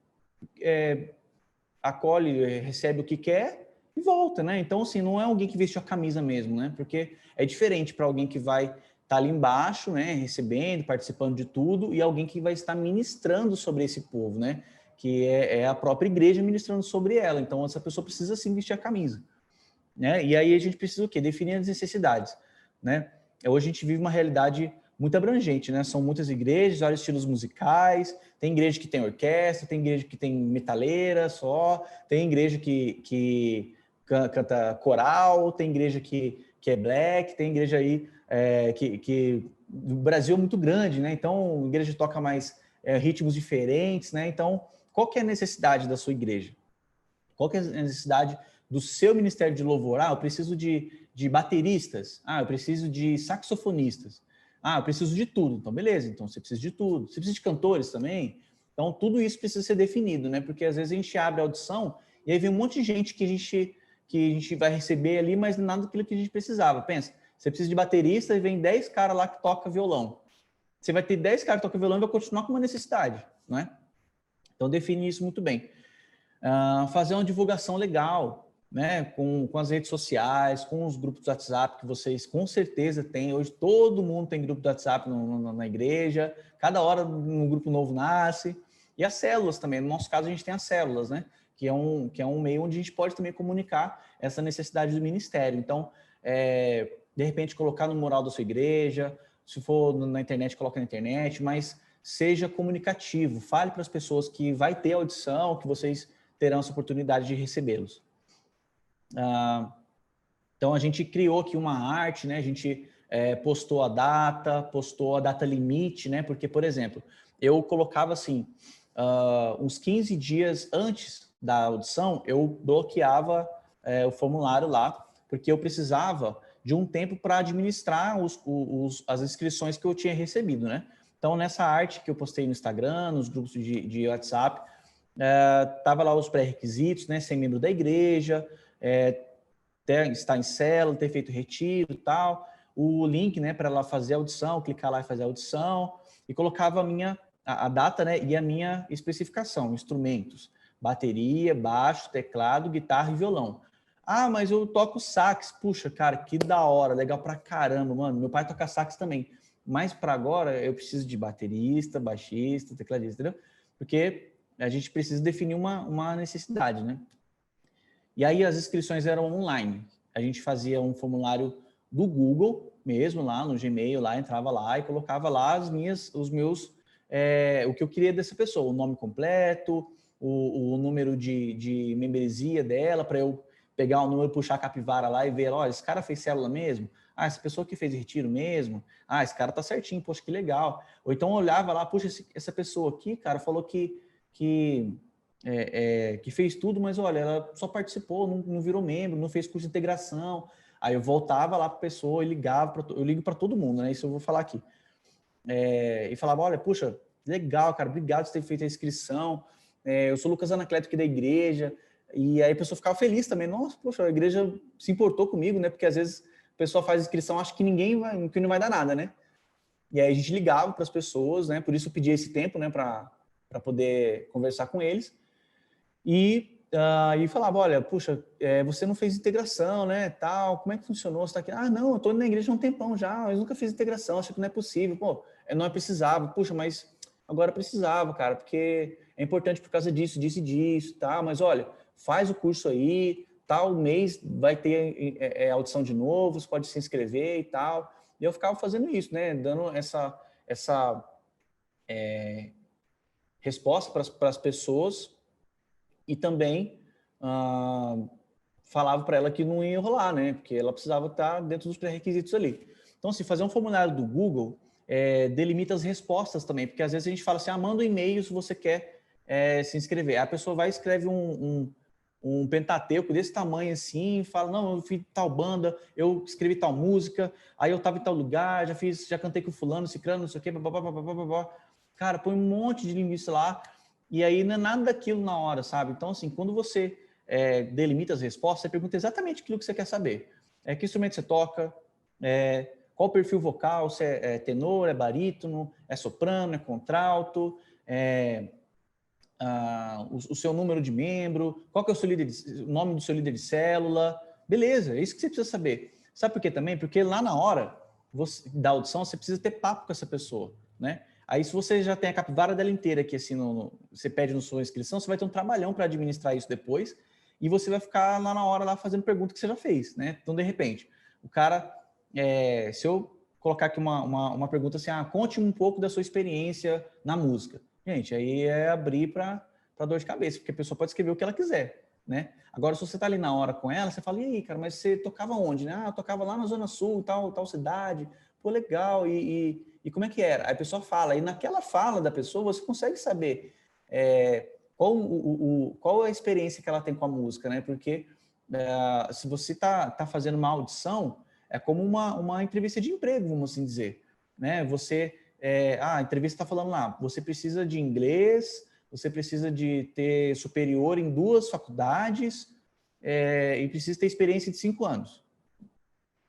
S1: acolhe, recebe o que quer e volta, né? Então, assim, não é alguém que vestiu a camisa mesmo, né? Porque é diferente para alguém que vai estar ali embaixo, né? Recebendo, participando de tudo, e alguém que vai estar ministrando sobre esse povo, né? Que é a própria igreja ministrando sobre ela. Então, essa pessoa precisa sim vestir a camisa, né? E aí a gente precisa o quê? Definir as necessidades, né? Hoje a gente vive uma realidade muito abrangente, né? São muitas igrejas, vários estilos musicais, tem igreja que tem orquestra, tem igreja que tem metaleira só, tem igreja que canta coral, tem igreja que é black, tem igreja aí que o Brasil é muito grande, né? Então a igreja toca mais ritmos diferentes, né? Então, qual que é a necessidade da sua igreja? Qual que é a necessidade do seu ministério de louvor? Eu preciso de bateristas. Eu preciso de saxofonistas. Eu preciso de tudo. Então, beleza. Então, você precisa de tudo. Você precisa de cantores também? Então, tudo isso precisa ser definido, né? Porque, às vezes, a gente abre a audição e aí vem um monte de gente que a gente vai receber ali, mas nada daquilo que a gente precisava. Pensa, você precisa de baterista e vem 10 caras lá que tocam violão. Você vai ter 10 caras que tocam violão e vai continuar com uma necessidade, não é? Então, define isso muito bem. Fazer uma divulgação legal, né, com as redes sociais, com os grupos do WhatsApp que vocês com certeza têm. Hoje todo mundo tem grupo do WhatsApp na igreja, cada hora um grupo novo nasce. E as células também, no nosso caso a gente tem as células, né, que é um meio onde a gente pode também comunicar essa necessidade do ministério. Então, de repente colocar no mural da sua igreja, se for na internet, coloca na internet, mas seja comunicativo, fale para as pessoas que vai ter audição, que vocês terão essa oportunidade de recebê-los. Então, a gente criou aqui uma arte, né? A gente postou a data limite, né? Porque, por exemplo, eu colocava assim, uns 15 dias antes da audição, eu bloqueava o formulário lá, porque eu precisava de um tempo para administrar as inscrições que eu tinha recebido, né? Então, nessa arte que eu postei no Instagram, nos grupos de WhatsApp, tava lá os pré-requisitos, né? Ser membro da igreja, estar em célula, ter feito retiro e tal, o link, né, para ela fazer a audição, clicar lá e fazer a audição, e colocava a data, né, e a minha especificação, instrumentos, bateria, baixo, teclado, guitarra e violão. Mas eu toco sax. Puxa, cara, que da hora, legal pra caramba, mano. Meu pai toca sax também. mas para agora eu preciso de baterista, baixista, tecladista, entendeu? Porque a gente precisa definir uma necessidade, né? E aí as inscrições eram online. A gente fazia um formulário do Google mesmo, lá no Gmail, lá entrava lá e colocava lá o que eu queria dessa pessoa, o nome completo, o número de membresia dela, para eu pegar o número, puxar a capivara lá e ver, olha, esse cara fez célula mesmo? Ah, essa pessoa que fez retiro mesmo? Ah, esse cara tá certinho, poxa, que legal. Ou então eu olhava lá, puxa, essa pessoa aqui, cara, falou que fez tudo, mas olha, ela só participou, não virou membro, não fez curso de integração. Aí eu voltava lá para a pessoa e ligava, eu ligo para todo mundo, né? Isso eu vou falar aqui. E falava, olha, puxa, legal, cara, obrigado por ter feito a inscrição. Eu sou Lucas Anacleto aqui da igreja. E aí a pessoa ficava feliz também. Nossa, poxa, a igreja se importou comigo, né? Porque às vezes a pessoa faz inscrição, acha que que não vai dar nada, né? E aí a gente ligava para as pessoas, né? Por isso eu pedi esse tempo, né? Para poder conversar com eles. E falava, olha, puxa, você não fez integração, né, tal, como é que funcionou? Você tá aqui? Ah, não, eu tô na igreja há um tempão já, mas nunca fiz integração, acho que não é possível. Pô, não é precisava. Puxa, mas agora precisava, cara, porque é importante por causa disso, disso e disso, tá? Mas olha, faz o curso aí, tal mês vai ter audição de novo, você pode se inscrever e tal. E eu ficava fazendo isso, né, dando essa resposta para as pessoas. E também falava para ela que não ia rolar, né? Porque ela precisava estar dentro dos pré-requisitos ali. Então, se fazer um formulário do Google, delimita as respostas também, porque às vezes a gente fala assim, manda um e-mail se você quer se inscrever. A pessoa vai e escreve um pentateuco desse tamanho assim, fala, não, eu fiz tal banda, eu escrevi tal música, aí eu estava em tal lugar, já cantei com fulano, ciclano, não sei o quê, blá. Cara, põe um monte de linguiça lá, e aí não é nada daquilo na hora, sabe? Então, assim, quando você delimita as respostas, você pergunta exatamente aquilo que você quer saber. Que instrumento você toca? Qual o perfil vocal? Se é tenor, é barítono, é soprano, é contralto? O seu número de membro? Qual que é o nome do seu líder de célula? Beleza, é isso que você precisa saber. Sabe por quê também? Porque lá na hora da audição, você precisa ter papo com essa pessoa, né? Aí, se você já tem a capivara dela inteira aqui, assim, você pede na sua inscrição, você vai ter um trabalhão para administrar isso depois e você vai ficar lá na hora lá fazendo pergunta que você já fez, né? Então, de repente, o cara, se eu colocar aqui uma pergunta assim, conte um pouco da sua experiência na música. Gente, aí é abrir para dor de cabeça, porque a pessoa pode escrever o que ela quiser, né? Agora, se você está ali na hora com ela, você fala, e aí, cara, mas você tocava onde, né? Eu tocava lá na Zona Sul, tal cidade. Pô, legal, e como é que era? Aí a pessoa fala, e naquela fala da pessoa você consegue saber qual a experiência que ela tem com a música, né? Porque se você tá fazendo uma audição, é como uma entrevista de emprego, vamos assim dizer, né? A entrevista está falando lá, você precisa de inglês, você precisa de ter superior em 2 faculdades e precisa ter experiência de 5 anos.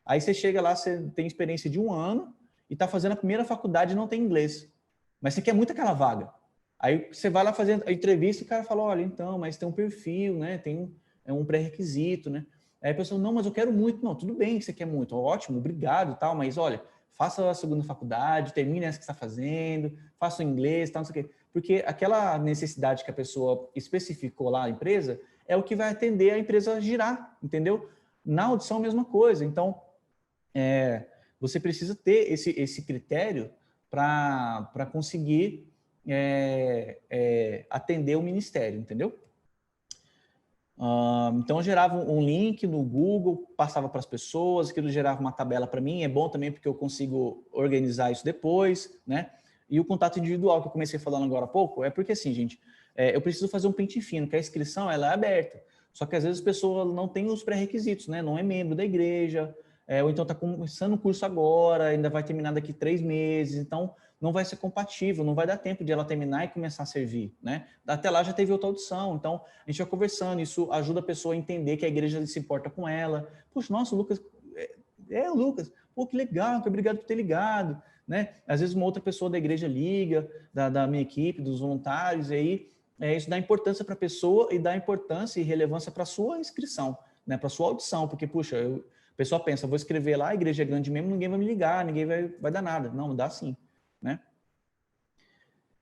S1: Aí você chega lá, você tem experiência de 1 ano e está fazendo a primeira faculdade e não tem inglês. Mas você quer muito aquela vaga. Aí você vai lá fazer a entrevista e o cara fala, olha, então, mas tem um perfil, né? Tem um pré-requisito, né? Aí a pessoa, não, mas eu quero muito. Não, tudo bem que você quer muito. Ótimo, obrigado e tal, mas olha, faça a segunda faculdade, termine essa que você está fazendo, faça o inglês, tal, não sei o quê. Porque aquela necessidade que a pessoa especificou lá, a empresa, é o que vai atender a empresa a girar, entendeu? Na audição, a mesma coisa. Então, você precisa ter esse critério para conseguir atender o ministério, entendeu? Então, eu gerava um link no Google, passava para as pessoas, aquilo gerava uma tabela para mim, é bom também porque eu consigo organizar isso depois, né? E o contato individual que eu comecei falando agora há pouco, é porque assim, gente, eu preciso fazer um pente fino, que a inscrição ela é aberta, só que às vezes a pessoa não tem os pré-requisitos, né? Não é membro da igreja, ou então está começando o curso agora, ainda vai terminar daqui 3 meses, então não vai ser compatível, não vai dar tempo de ela terminar e começar a servir, né? Até lá já teve outra audição, então a gente vai conversando, isso ajuda a pessoa a entender que a igreja se importa com ela. Poxa, nossa, o Lucas, o Lucas, pô, que legal, que obrigado por ter ligado, né? Às vezes uma outra pessoa da igreja liga, da minha equipe, dos voluntários, e aí isso dá importância para a pessoa e dá importância e relevância para a sua inscrição, né? Para a sua audição, porque, puxa, A pessoa pensa, vou escrever lá, a igreja é grande mesmo, ninguém vai me ligar, ninguém vai dar nada. Não, dá sim, né?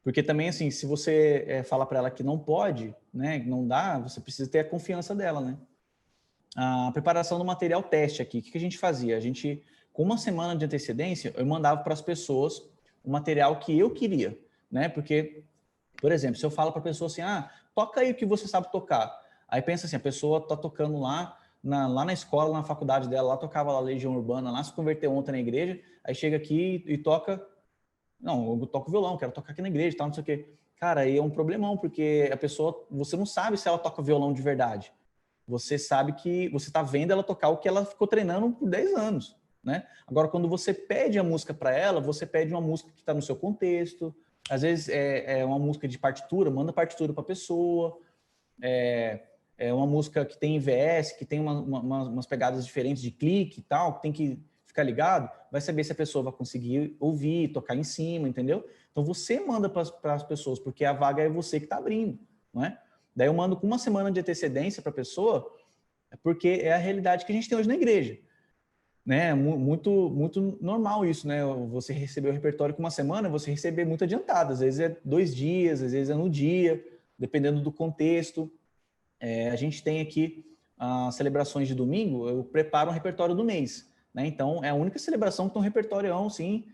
S1: Porque também, assim, se você falar para ela que não pode, né, não dá, você precisa ter a confiança dela, né? A preparação do material teste aqui, o que a gente fazia? A gente, com uma semana de antecedência, eu mandava para as pessoas o material que eu queria, né? Porque, por exemplo, se eu falo para a pessoa assim, toca aí o que você sabe tocar. Aí pensa assim, a pessoa está tocando lá na escola, na faculdade dela, lá tocava lá Legião Urbana, lá se converteu ontem na igreja, aí chega aqui e toca, não, eu toco violão, quero tocar aqui na igreja, tal, não sei o quê. Cara, aí é um problemão, porque a pessoa, você não sabe se ela toca violão de verdade. Você sabe que você está vendo ela tocar o que ela ficou treinando por 10 anos, né? Agora, quando você pede a música para ela, você pede uma música que está no seu contexto, às vezes é uma música de partitura, manda partitura para a pessoa, é uma música que tem IVS, que tem umas pegadas diferentes de clique e tal, que tem que ficar ligado, vai saber se a pessoa vai conseguir ouvir, tocar em cima, entendeu? Então você manda para as pessoas, porque a vaga é você que está abrindo, não é? Daí eu mando com uma semana de antecedência para a pessoa, porque é a realidade que a gente tem hoje na igreja, né? Muito normal isso, né? Você receber o repertório com uma semana, você receber muito adiantado, às vezes é 2 dias, às vezes é no dia, dependendo do contexto. A gente tem aqui as celebrações de domingo, eu preparo um repertório do mês, né? Então, é a única celebração que tem um repertório, sim,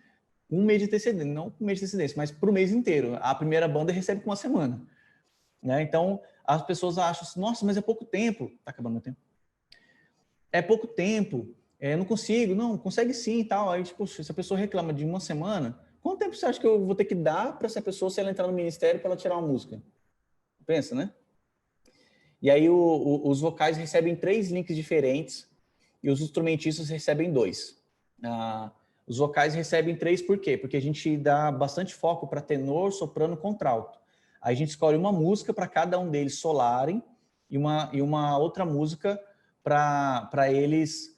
S1: um mês de antecedência, não um mês de antecedência, mas para o mês inteiro. A primeira banda recebe com uma semana, né? Então, as pessoas acham assim, nossa, mas é pouco tempo. Tá acabando meu tempo. É pouco tempo, não consigo. Não, consegue sim e tal. Aí, tipo, se a pessoa reclama de uma semana, quanto tempo você acha que eu vou ter que dar para essa pessoa, se ela entrar no ministério, para ela tirar uma música? Pensa, né? E aí os vocais recebem 3 links diferentes e os instrumentistas recebem 2. Os vocais recebem 3 por quê? Porque a gente dá bastante foco para tenor, soprano, contralto. Aí a gente escolhe uma música para cada um deles solarem e uma outra música para eles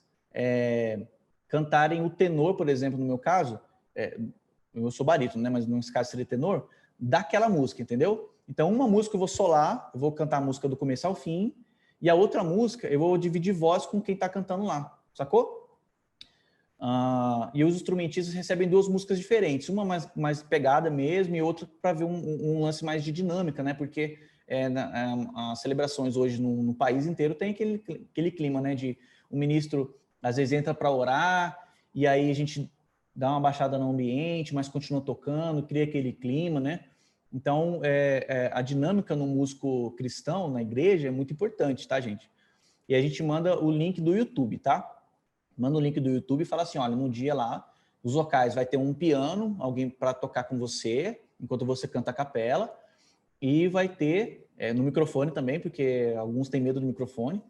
S1: cantarem o tenor, por exemplo, no meu caso, eu sou barítono, né? Mas nesse caso seria tenor, daquela música, entendeu? Então, uma música eu vou solar, eu vou cantar a música do começo ao fim, e a outra música eu vou dividir voz com quem está cantando lá, sacou? E os instrumentistas recebem 2 músicas diferentes, uma mais pegada mesmo e outra para ver um lance mais de dinâmica, né? Porque as celebrações hoje no país inteiro tem aquele clima, né? De o ministro às vezes entra para orar e aí a gente dá uma baixada no ambiente, mas continua tocando, cria aquele clima, né? Então, a dinâmica no músico cristão, na igreja, é muito importante, tá, gente? E a gente manda o link do YouTube, tá? Manda o link do YouTube e fala assim, olha, no dia lá, os vocais vai ter um piano, alguém para tocar com você, enquanto você canta a capela, e vai ter, no microfone também, porque alguns têm medo do microfone,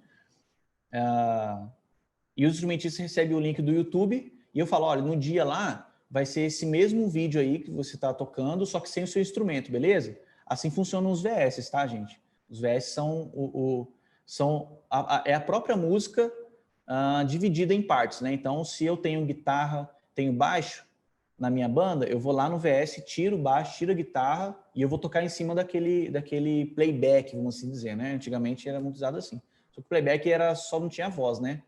S1: e os instrumentistas recebem o link do YouTube, e eu falo, olha, no dia lá, vai ser esse mesmo vídeo aí que você está tocando, só que sem o seu instrumento, beleza? Assim funcionam os VS, tá, gente? Os VS são a própria música dividida em partes, né? Então, se eu tenho guitarra, tenho baixo na minha banda, eu vou lá no VS, tiro o baixo, tiro a guitarra e eu vou tocar em cima daquele playback, vamos assim dizer, né? Antigamente era muito usado assim. Só que o playback só não tinha voz, né?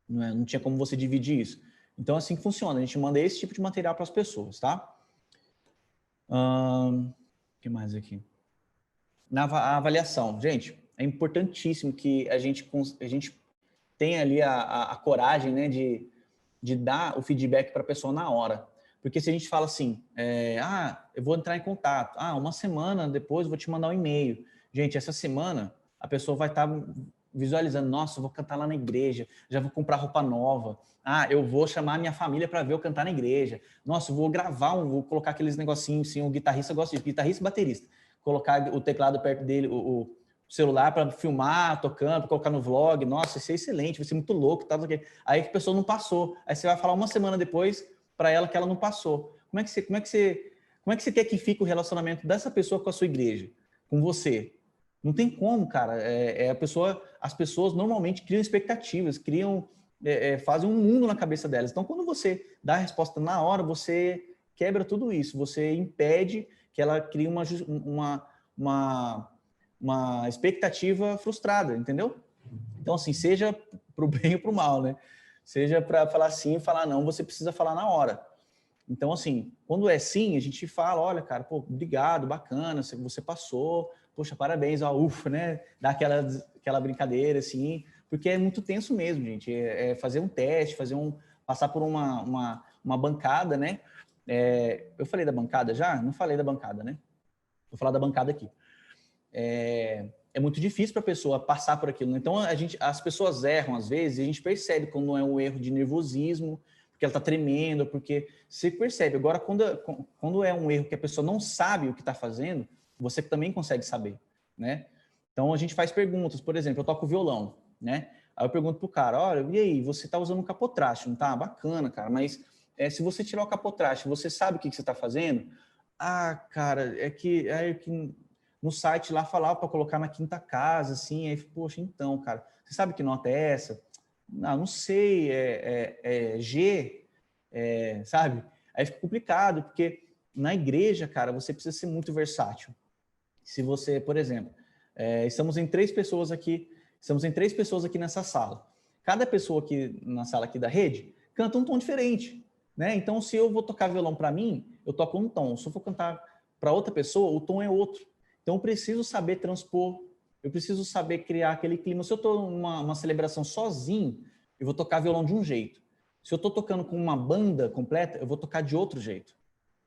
S1: Não tinha como você dividir isso. Então, assim que funciona. A gente manda esse tipo de material para as pessoas, tá? O que mais aqui? Na avaliação. Gente, é importantíssimo que a gente tenha ali a coragem, né, de dar o feedback para a pessoa na hora. Porque se a gente fala assim, eu vou entrar em contato, uma semana depois eu vou te mandar um e-mail. Gente, essa semana a pessoa vai estar visualizando, nossa, eu vou cantar lá na igreja, já vou comprar roupa nova, eu vou chamar a minha família para ver eu cantar na igreja, nossa, eu vou gravar, vou colocar aqueles negocinhos, assim, o guitarrista gosta disso, guitarrista e baterista, colocar o teclado perto dele, o celular para filmar, tocando, para colocar no vlog, nossa, isso é excelente, vai ser muito louco, tá? Aí a pessoa não passou, aí você vai falar uma semana depois para ela que ela não passou. Como é que você quer que fique o relacionamento dessa pessoa com a sua igreja, com você? Não tem como, cara. As pessoas normalmente criam expectativas, fazem um mundo na cabeça delas. Então, quando você dá a resposta na hora, você quebra tudo isso, você impede que ela crie uma expectativa frustrada, entendeu? Então, assim, seja para o bem ou para o mal, né? Seja para falar sim e falar não, você precisa falar na hora. Então, assim, quando é sim, a gente fala, olha, cara, pô, obrigado, bacana, você passou, poxa, parabéns, ó, ufa, né? Dá aquela brincadeira, assim, porque é muito tenso mesmo, gente. É fazer um teste, passar por uma bancada, né? Eu falei da bancada já? Não falei da bancada, né? Vou falar da bancada aqui. É muito difícil para a pessoa passar por aquilo, né? Então, as pessoas erram às vezes e a gente percebe quando é um erro de nervosismo, porque ela está tremendo, porque você percebe. Agora, quando é um erro que a pessoa não sabe o que está fazendo, você também consegue saber, né? Então, a gente faz perguntas. Por exemplo, eu toco violão, né? Aí eu pergunto pro cara, olha, e aí, você está usando um capotraste, não tá? Bacana, cara, mas se você tirar o capotraste, você sabe o que você está fazendo? Ah, cara, é que no site lá falava para colocar na quinta casa, assim, aí, poxa, então, cara, você sabe que nota é essa? Não sei, G, sabe? Aí fica complicado, porque na igreja, cara, você precisa ser muito versátil. Se você, por exemplo, estamos em três pessoas aqui nessa sala. Cada pessoa aqui na sala aqui da rede canta um tom diferente, né? Então, se eu vou tocar violão para mim, eu toco um tom. Se eu for cantar para outra pessoa, o tom é outro. Então, eu preciso saber transpor, eu preciso saber criar aquele clima. Se eu estou numa celebração sozinho, eu vou tocar violão de um jeito. Se eu estou tocando com uma banda completa, eu vou tocar de outro jeito,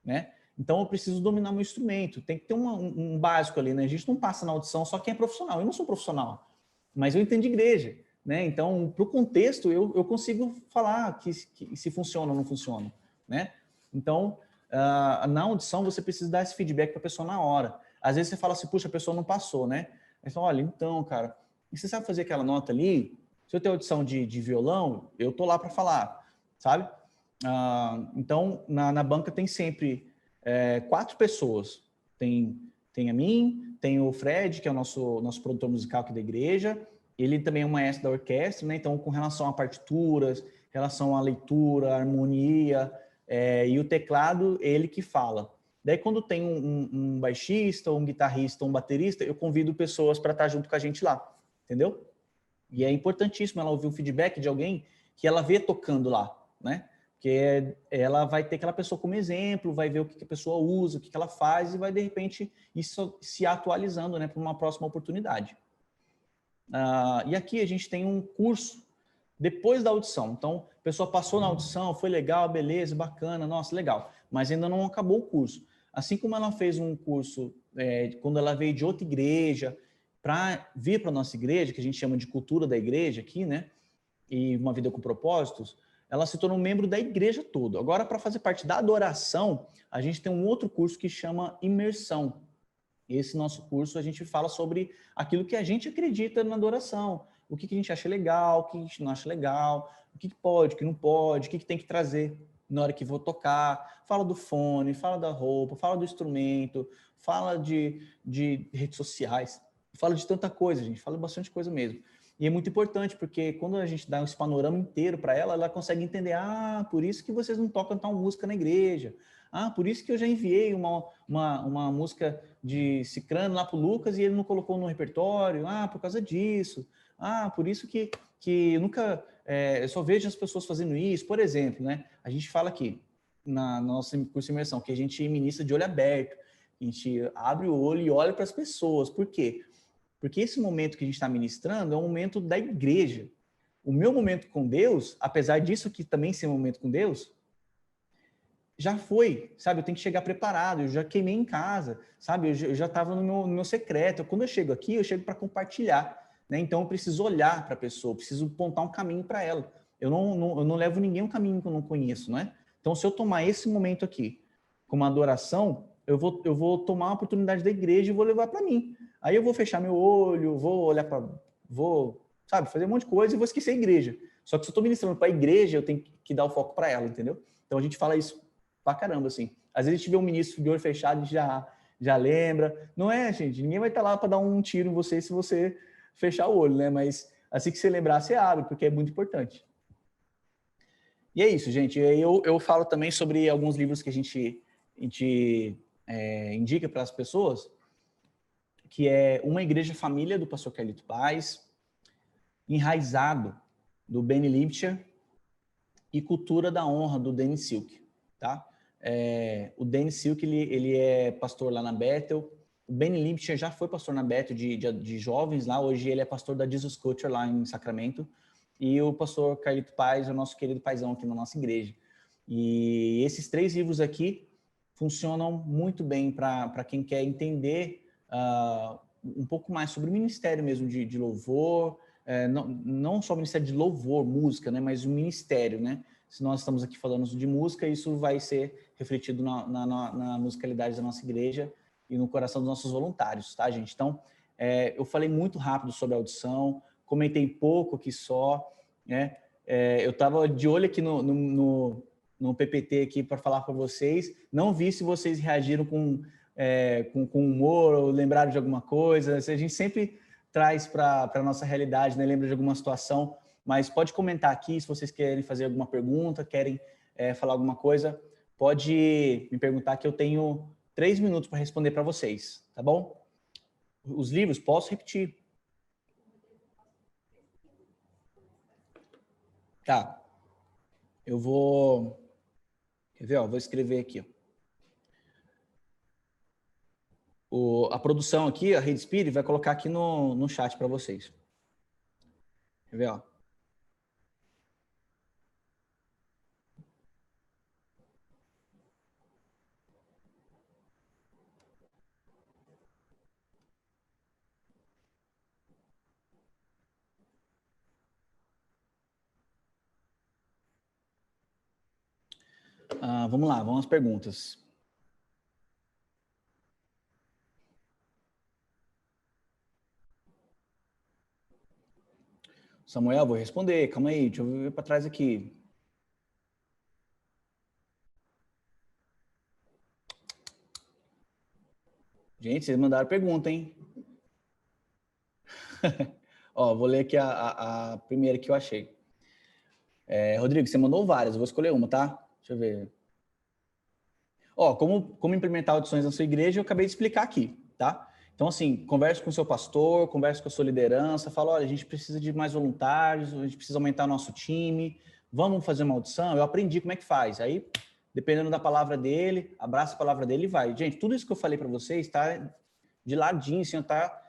S1: né? Então, eu preciso dominar meu instrumento. Tem que ter um básico ali, né? A gente não passa na audição só quem é profissional. Eu não sou profissional, mas eu entendo de igreja, né? Então, para o contexto, eu consigo falar que se funciona ou não funciona, né? Então, na audição, você precisa dar esse feedback para a pessoa na hora. Às vezes você fala assim, puxa, a pessoa não passou, né? Aí você fala, olha, então, cara, e você sabe fazer aquela nota ali? Se eu tenho audição de violão, eu tô lá para falar, sabe? Então, na banca tem sempre 4 pessoas. Tem a mim, tem o Fred, que é o nosso produtor musical aqui da igreja. Ele também é um maestro da orquestra, né? Então, com relação a partituras, relação à leitura, harmonia, e o teclado, ele que fala. Daí, quando tem um baixista, um guitarrista, um baterista, eu convido pessoas para estar junto com a gente lá, entendeu? E é importantíssimo ela ouvir um feedback de alguém que ela vê tocando lá, né? Porque ela vai ter aquela pessoa como exemplo, vai ver o que a pessoa usa, o que ela faz e vai, de repente, isso se atualizando, né, para uma próxima oportunidade. E aqui a gente tem um curso depois da audição. Então, a pessoa passou na audição, foi legal, beleza, bacana, nossa, legal. Mas ainda não acabou o curso. Assim como ela fez um curso, quando ela veio de outra igreja, para vir para a nossa igreja, que a gente chama de cultura da igreja aqui, né? E uma vida com propósitos, ela se tornou membro da igreja toda. Agora, para fazer parte da adoração, a gente tem um outro curso que chama imersão. Esse nosso curso, a gente fala sobre aquilo que a gente acredita na adoração. O que a gente acha legal, o que a gente não acha legal, o que pode, o que não pode, o que tem que trazer na hora que vou tocar. Fala do fone, fala da roupa, fala do instrumento, fala de redes sociais, fala de tanta coisa, gente, fala bastante coisa mesmo. E é muito importante, porque quando a gente dá esse panorama inteiro para ela, ela consegue entender, por isso que vocês não tocam tal música na igreja. Por isso que eu já enviei uma música de Cicrano lá para o Lucas e ele não colocou no repertório. Por causa disso. Por isso que eu nunca... eu só vejo as pessoas fazendo isso. Por exemplo, né? A gente fala aqui, na nossa curso de imersão, que a gente ministra de olho aberto. A gente abre o olho e olha para as pessoas. Por quê? Porque esse momento que a gente está ministrando é um momento da igreja. O meu momento com Deus, apesar disso aqui também ser um momento com Deus, já foi, sabe? Eu tenho que chegar preparado, eu já queimei em casa, sabe? Eu já estava no meu secreto. Quando eu chego aqui, eu chego para compartilhar, né? Então eu preciso olhar para a pessoa, preciso apontar um caminho para ela. Eu não levo ninguém um caminho que eu não conheço, né? Então, se eu tomar esse momento aqui como adoração, eu vou tomar a oportunidade da igreja e vou levar para mim. Aí eu vou fechar meu olho, vou olhar para... sabe, fazer um monte de coisa e vou esquecer a igreja. Só que se eu estou ministrando para a igreja, eu tenho que dar o foco para ela, entendeu? Então a gente fala isso pra caramba, assim. Às vezes a gente vê um ministro de olho fechado, a gente já lembra. Não é, gente? Ninguém vai estar lá para dar um tiro em você se você fechar o olho, né? Mas assim que você lembrar, você abre, porque é muito importante. E é isso, gente. Eu falo também sobre alguns livros que a gente indica para as pessoas, que é Uma Igreja Família, do pastor Carlito Paz, Enraizado, do Benny Lipscher, e Cultura da Honra, do Dennis Silk, tá? O Dennis Silk, ele é pastor lá na Bethel. O Benny Lipscher já foi pastor na Bethel de jovens lá. Hoje ele é pastor da Jesus Culture lá em Sacramento. E o pastor Carlito Paz é o nosso querido paizão aqui na nossa igreja. E esses 3 livros aqui funcionam muito bem para quem quer entender um pouco mais sobre o ministério mesmo de louvor, não só o ministério de louvor, música, né, mas o ministério, né? Se nós estamos aqui falando de música, isso vai ser refletido na musicalidade da nossa igreja e no coração dos nossos voluntários, tá, gente? Então, eu falei muito rápido sobre a audição, comentei pouco aqui só, né? Eu estava de olho aqui no PPT aqui para falar para vocês, não vi se vocês reagiram com humor ou lembraram de alguma coisa. A gente sempre traz para a nossa realidade, né? Lembra de alguma situação, mas pode comentar aqui se vocês querem fazer alguma pergunta, querem falar alguma coisa, pode me perguntar que eu tenho 3 minutos para responder para vocês, tá bom? Os livros, posso repetir. Tá. Eu vou... Quer ver? Ó, vou escrever aqui. A produção aqui, a Rede Spirit, vai colocar aqui no chat para vocês. Quer ver? Ó. Vamos lá, vamos às perguntas. Samuel, vou responder. Calma aí, deixa eu ver para trás aqui. Gente, vocês mandaram pergunta, hein? Ó, vou ler aqui a primeira que eu achei. Rodrigo, você mandou várias, eu vou escolher uma, tá? Deixa eu ver. Ó, como implementar audições na sua igreja, eu acabei de explicar aqui, tá? Então, assim, converse com o seu pastor, converse com a sua liderança, fala, olha, a gente precisa de mais voluntários, a gente precisa aumentar nosso time, vamos fazer uma audição? Eu aprendi como é que faz. Aí, dependendo da palavra dele, abraça a palavra dele e vai. Gente, tudo isso que eu falei para vocês está de ladinho, assim, tá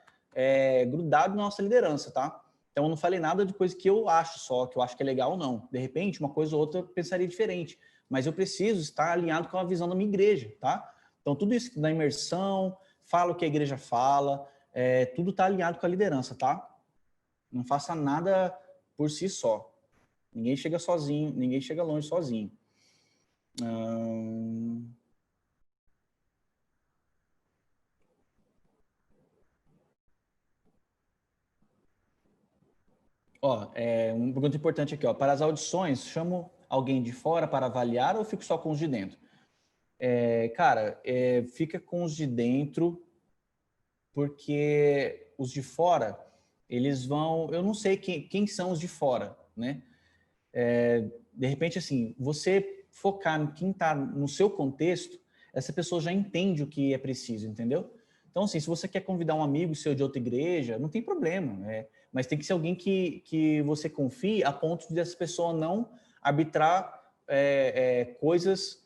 S1: grudado na nossa liderança, tá? Então, eu não falei nada de coisa que eu acho só, que eu acho que é legal ou não. De repente, uma coisa ou outra eu pensaria diferente, mas eu preciso estar alinhado com a visão da minha igreja, tá? Então, tudo isso da imersão, fala o que a igreja fala, tudo está alinhado com a liderança, tá? Não faça nada por si só. Ninguém chega sozinho, ninguém chega longe sozinho. Ó, uma pergunta importante aqui, ó. Para as audições, chamo alguém de fora para avaliar ou fico só com os de dentro? Cara, fica com os de dentro, porque os de fora, eles vão... Eu não sei quem são os de fora, né? De repente, assim, você focar em quem está no seu contexto, essa pessoa já entende o que é preciso, entendeu? Então, assim, se você quer convidar um amigo seu de outra igreja, não tem problema, mas tem que ser alguém que você confie a ponto de essa pessoa não arbitrar coisas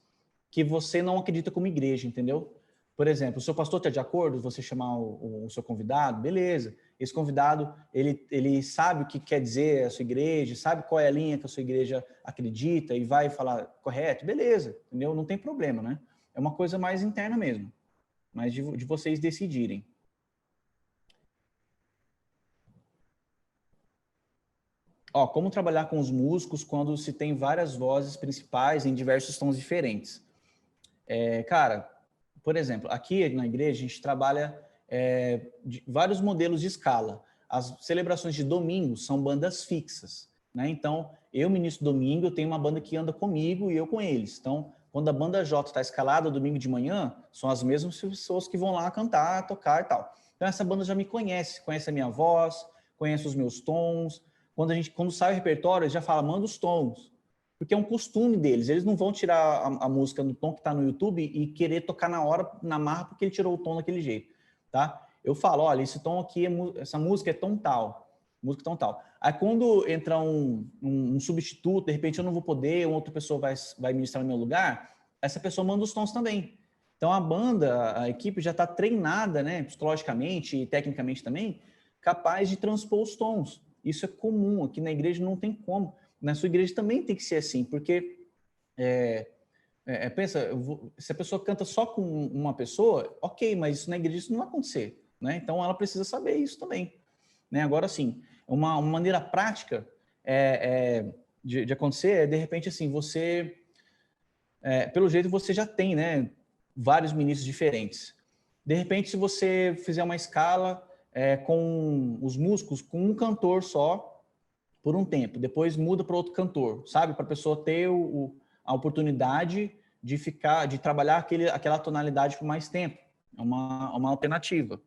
S1: que você não acredita como igreja, entendeu? Por exemplo, o seu pastor está de acordo você chamar o seu convidado? Beleza. Esse convidado, ele sabe o que quer dizer a sua igreja, sabe qual é a linha que a sua igreja acredita e vai falar correto? Beleza, entendeu? Não tem problema, né? É uma coisa mais interna mesmo, mais de vocês decidirem. Ó, como trabalhar com os músicos quando se tem várias vozes principais em diversos tons diferentes? Cara, por exemplo, aqui na igreja a gente trabalha vários modelos de escala. As celebrações de domingo são bandas fixas, né? Então, eu ministro domingo, eu tenho uma banda que anda comigo e eu com eles. Então, quando a banda J está escalada domingo de manhã, são as mesmas pessoas que vão lá cantar, tocar e tal. Então, essa banda já me conhece a minha voz, conhece os meus tons. Quando sai o repertório, eles já fala, manda os tons. Porque é um costume deles. Eles não vão tirar a música no tom que está no YouTube e querer tocar na hora, na marra, porque ele tirou o tom daquele jeito, tá? Eu falo, olha, esse tom aqui, essa música é tom tal, música tom tal. Aí quando entra um substituto, de repente eu não vou poder, uma outra pessoa vai ministrar no meu lugar, essa pessoa manda os tons também. Então a banda, a equipe já está treinada, né, psicologicamente e tecnicamente também, capaz de transpor os tons. Isso é comum, aqui na igreja não tem como. Na sua igreja também tem que ser assim, porque pensa, se a pessoa canta só com uma pessoa, ok, mas isso na igreja isso não vai acontecer, né? Então ela precisa saber isso também, né? Agora, sim, uma maneira prática de acontecer é, de repente, assim, você, pelo jeito, você já tem, né, vários ministros diferentes. De repente, se você fizer uma escala com os músicos, com um cantor só, por um tempo, depois muda para outro cantor, sabe? Para a pessoa ter a oportunidade de trabalhar aquela tonalidade por mais tempo. É uma alternativa.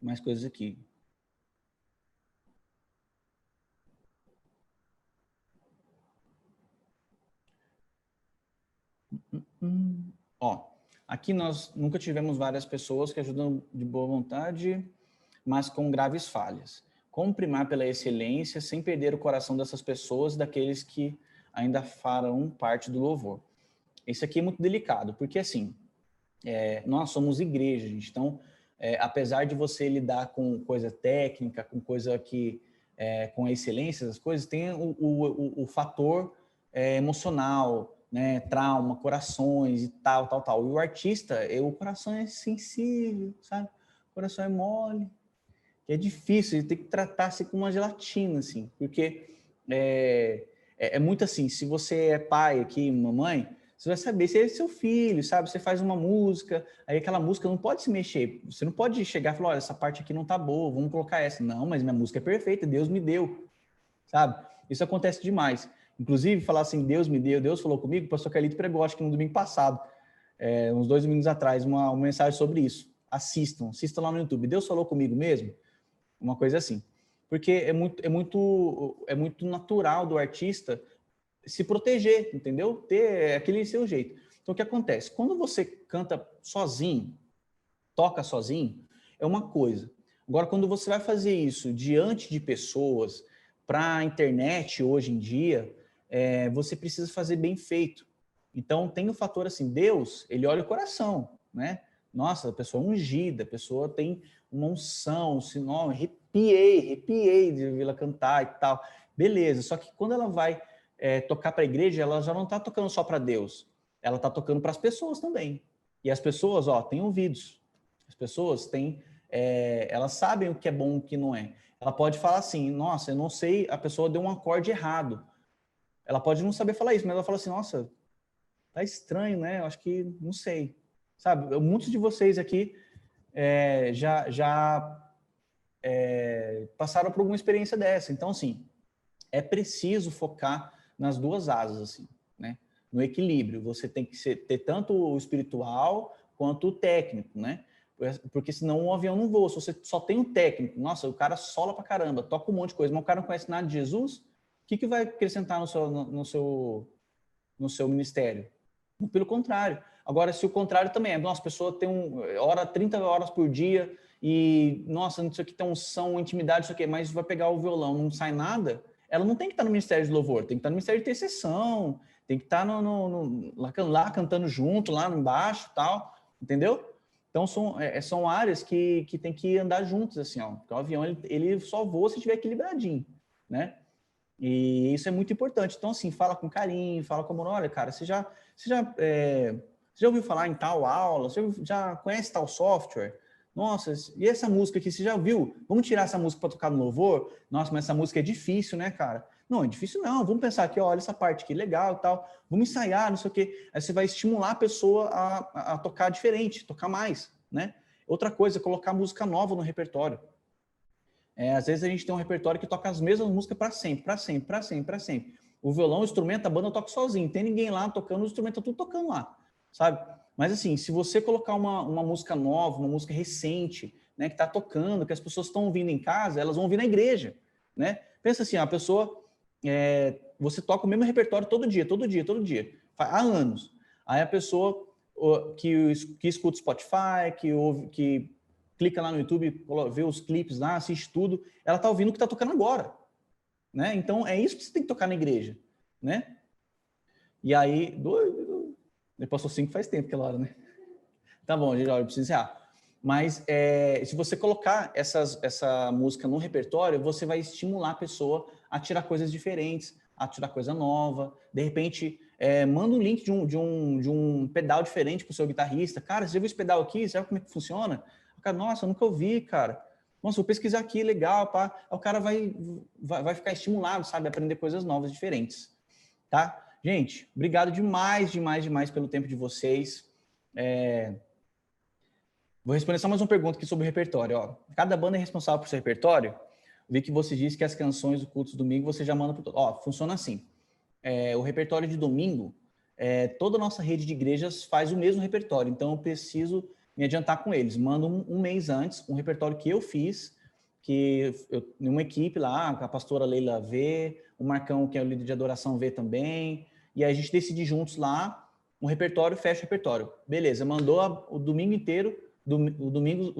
S1: Mais coisas aqui. Ó, aqui nós nunca tivemos várias pessoas que ajudam de boa vontade, mas com graves falhas. Como primar pela excelência sem perder o coração dessas pessoas, daqueles que ainda farão parte do louvor? Isso aqui é muito delicado, porque assim, nós somos igreja, gente. Então, apesar de você lidar com coisa técnica, com coisa que, com a excelência das coisas, tem o fator emocional, né, trauma, corações e tal, tal, tal. E o artista, o coração é sensível, sabe? O coração é mole, é difícil, ele tem que tratar assim com uma gelatina, assim, porque é muito assim, se você é pai aqui, mamãe, você vai saber se é seu filho, sabe? Você faz uma música, aí aquela música não pode se mexer, você não pode chegar e falar, olha, essa parte aqui não tá boa, vamos colocar essa. Não, mas minha música é perfeita, Deus me deu, sabe? Isso acontece demais. Inclusive, falar assim, Deus me deu, Deus falou comigo, o pastor Carlito pregou, acho que no domingo passado, uns 2 domingos atrás, uma mensagem sobre isso. Assistam lá no YouTube. Deus falou comigo mesmo? Uma coisa assim. Porque é muito natural do artista se proteger, entendeu? Ter aquele seu jeito. Então, o que acontece? Quando você canta sozinho, toca sozinho, é uma coisa. Agora, quando você vai fazer isso diante de pessoas, para a internet hoje em dia, você precisa fazer bem feito. Então, tem o fator assim, Deus, ele olha o coração, né? Nossa, a pessoa é ungida, a pessoa tem uma unção, senão arrepiei de ouvi-la cantar e tal. Beleza, só que quando ela vai tocar para a igreja, ela já não está tocando só para Deus, ela está tocando para as pessoas também. E as pessoas, ó, têm ouvidos. As pessoas têm, elas sabem o que é bom e o que não é. Ela pode falar assim, nossa, eu não sei, a pessoa deu um acorde errado. Ela pode não saber falar isso, mas ela fala assim, nossa, tá estranho, né? Eu acho que, não sei. Sabe, muitos de vocês aqui já passaram por alguma experiência dessa. Então, assim, é preciso focar nas duas asas, assim, né? No equilíbrio. Você tem que ter tanto o espiritual quanto o técnico, né? Porque senão o avião não voa. Se você só tem o técnico, nossa, o cara sola pra caramba, toca um monte de coisa, mas o cara não conhece nada de Jesus, o que vai acrescentar no seu ministério? Pelo contrário. Agora, se o contrário também é, nossa, a pessoa tem 30 horas por dia e, nossa, não sei o que, tem unção, intimidade, não sei o que, mas vai pegar o violão, não sai nada, ela não tem que estar no Ministério de Louvor, tem que estar no Ministério de Intercessão, tem que estar lá cantando junto, lá embaixo e tal, entendeu? Então, são áreas que tem que andar juntos, assim, ó, porque o avião, ele só voa se estiver equilibradinho, né? E isso é muito importante. Então, assim, fala com carinho, fala com amor. Olha, cara, você já ouviu falar em tal aula? Você já conhece tal software? Nossa, e essa música aqui, você já viu? Vamos tirar essa música para tocar no louvor? Nossa, mas essa música é difícil, né, cara? Não, é difícil não. Vamos pensar aqui, olha essa parte aqui, legal e tal. Vamos ensaiar, não sei o quê. Aí você vai estimular a pessoa a tocar diferente, tocar mais, né? Outra coisa, colocar música nova no repertório. Às vezes a gente tem um repertório que toca as mesmas músicas para sempre, para sempre, para sempre, para sempre. O violão, o instrumento, a banda toca sozinho, não tem ninguém lá tocando, o instrumento tá tudo tocando lá, sabe? Mas assim, se você colocar uma música nova, uma música recente, né, que está tocando, que as pessoas estão ouvindo em casa, elas vão ouvir na igreja, né? Pensa assim, a pessoa, você toca o mesmo repertório todo dia, todo dia, todo dia, há anos. Aí a pessoa que escuta Spotify, que ouve, que clica lá no YouTube, vê os clipes lá, assiste tudo, ela está ouvindo o que está tocando agora, né? Então, é isso que você tem que tocar na igreja, né? E aí, ele passou 5 faz tempo aquela hora, né? Tá bom, gente, eu preciso encerrar. Mas se você colocar essa música no repertório, você vai estimular a pessoa a tirar coisas diferentes, a tirar coisa nova. De repente, manda um link de um pedal diferente para o seu guitarrista. Cara, você já viu esse pedal aqui? Sabe como é que funciona? O cara, nossa, eu nunca ouvi, cara. Nossa, vou pesquisar aqui, legal, pá. Aí o cara vai ficar estimulado, sabe? A aprender coisas novas, diferentes. Tá? Gente, obrigado demais, demais, demais pelo tempo de vocês. Vou responder só mais uma pergunta aqui sobre o repertório. Ó. Cada banda é responsável por seu repertório. Eu vi que você disse que as canções do culto do domingo você já manda para todo. Ó, funciona assim. O repertório de domingo, toda a nossa rede de igrejas faz o mesmo repertório. Então, eu preciso me adiantar com eles. Mando um mês antes um repertório que eu fiz, uma equipe lá, a pastora Leila vê, o Marcão, que é o líder de adoração, vê também. E aí a gente decide juntos lá um repertório, fecha o repertório. Beleza, mandou o domingo inteiro. Os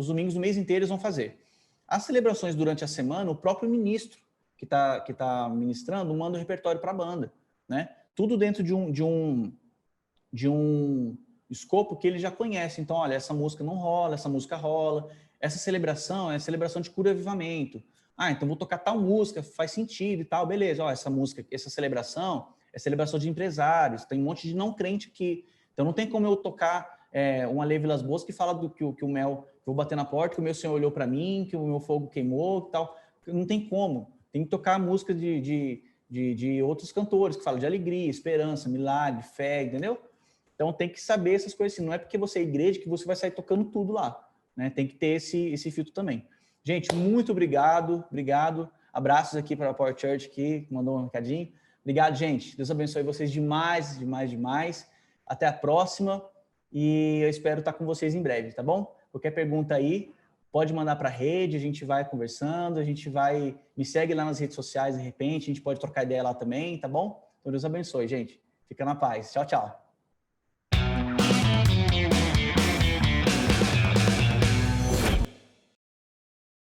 S1: domingos do mês inteiro eles vão fazer. As celebrações durante a semana, o próprio ministro que tá ministrando manda o repertório para a banda, né? Tudo dentro de um escopo que ele já conhece. Então, olha, essa música não rola, essa música rola. Essa celebração é a celebração de cura e avivamento. Ah, então vou tocar tal música, faz sentido e tal, beleza. Ó, essa música, essa celebração é celebração de empresários, tem um monte de não crente aqui. Então não tem como eu tocar uma Lei Vilas Boas que fala do que o Mel, vou bater na porta, que o meu Senhor olhou para mim, que o meu fogo queimou e tal. Não tem como. Tem que tocar música de outros cantores, que falam de alegria, esperança, milagre, fé, entendeu? Então tem que saber essas coisas assim. Não é porque você é igreja que você vai sair tocando tudo lá, né? Tem que ter esse filtro também. Gente, muito obrigado. Abraços aqui para a Power Church que mandou um recadinho. Obrigado, gente. Deus abençoe vocês demais, demais, demais. Até a próxima. E eu espero estar com vocês em breve, tá bom? Qualquer pergunta aí, pode mandar para a rede, a gente vai conversando, me segue lá nas redes sociais, de repente, a gente pode trocar ideia lá também, tá bom? Então, Deus abençoe, gente. Fica na paz. Tchau, tchau.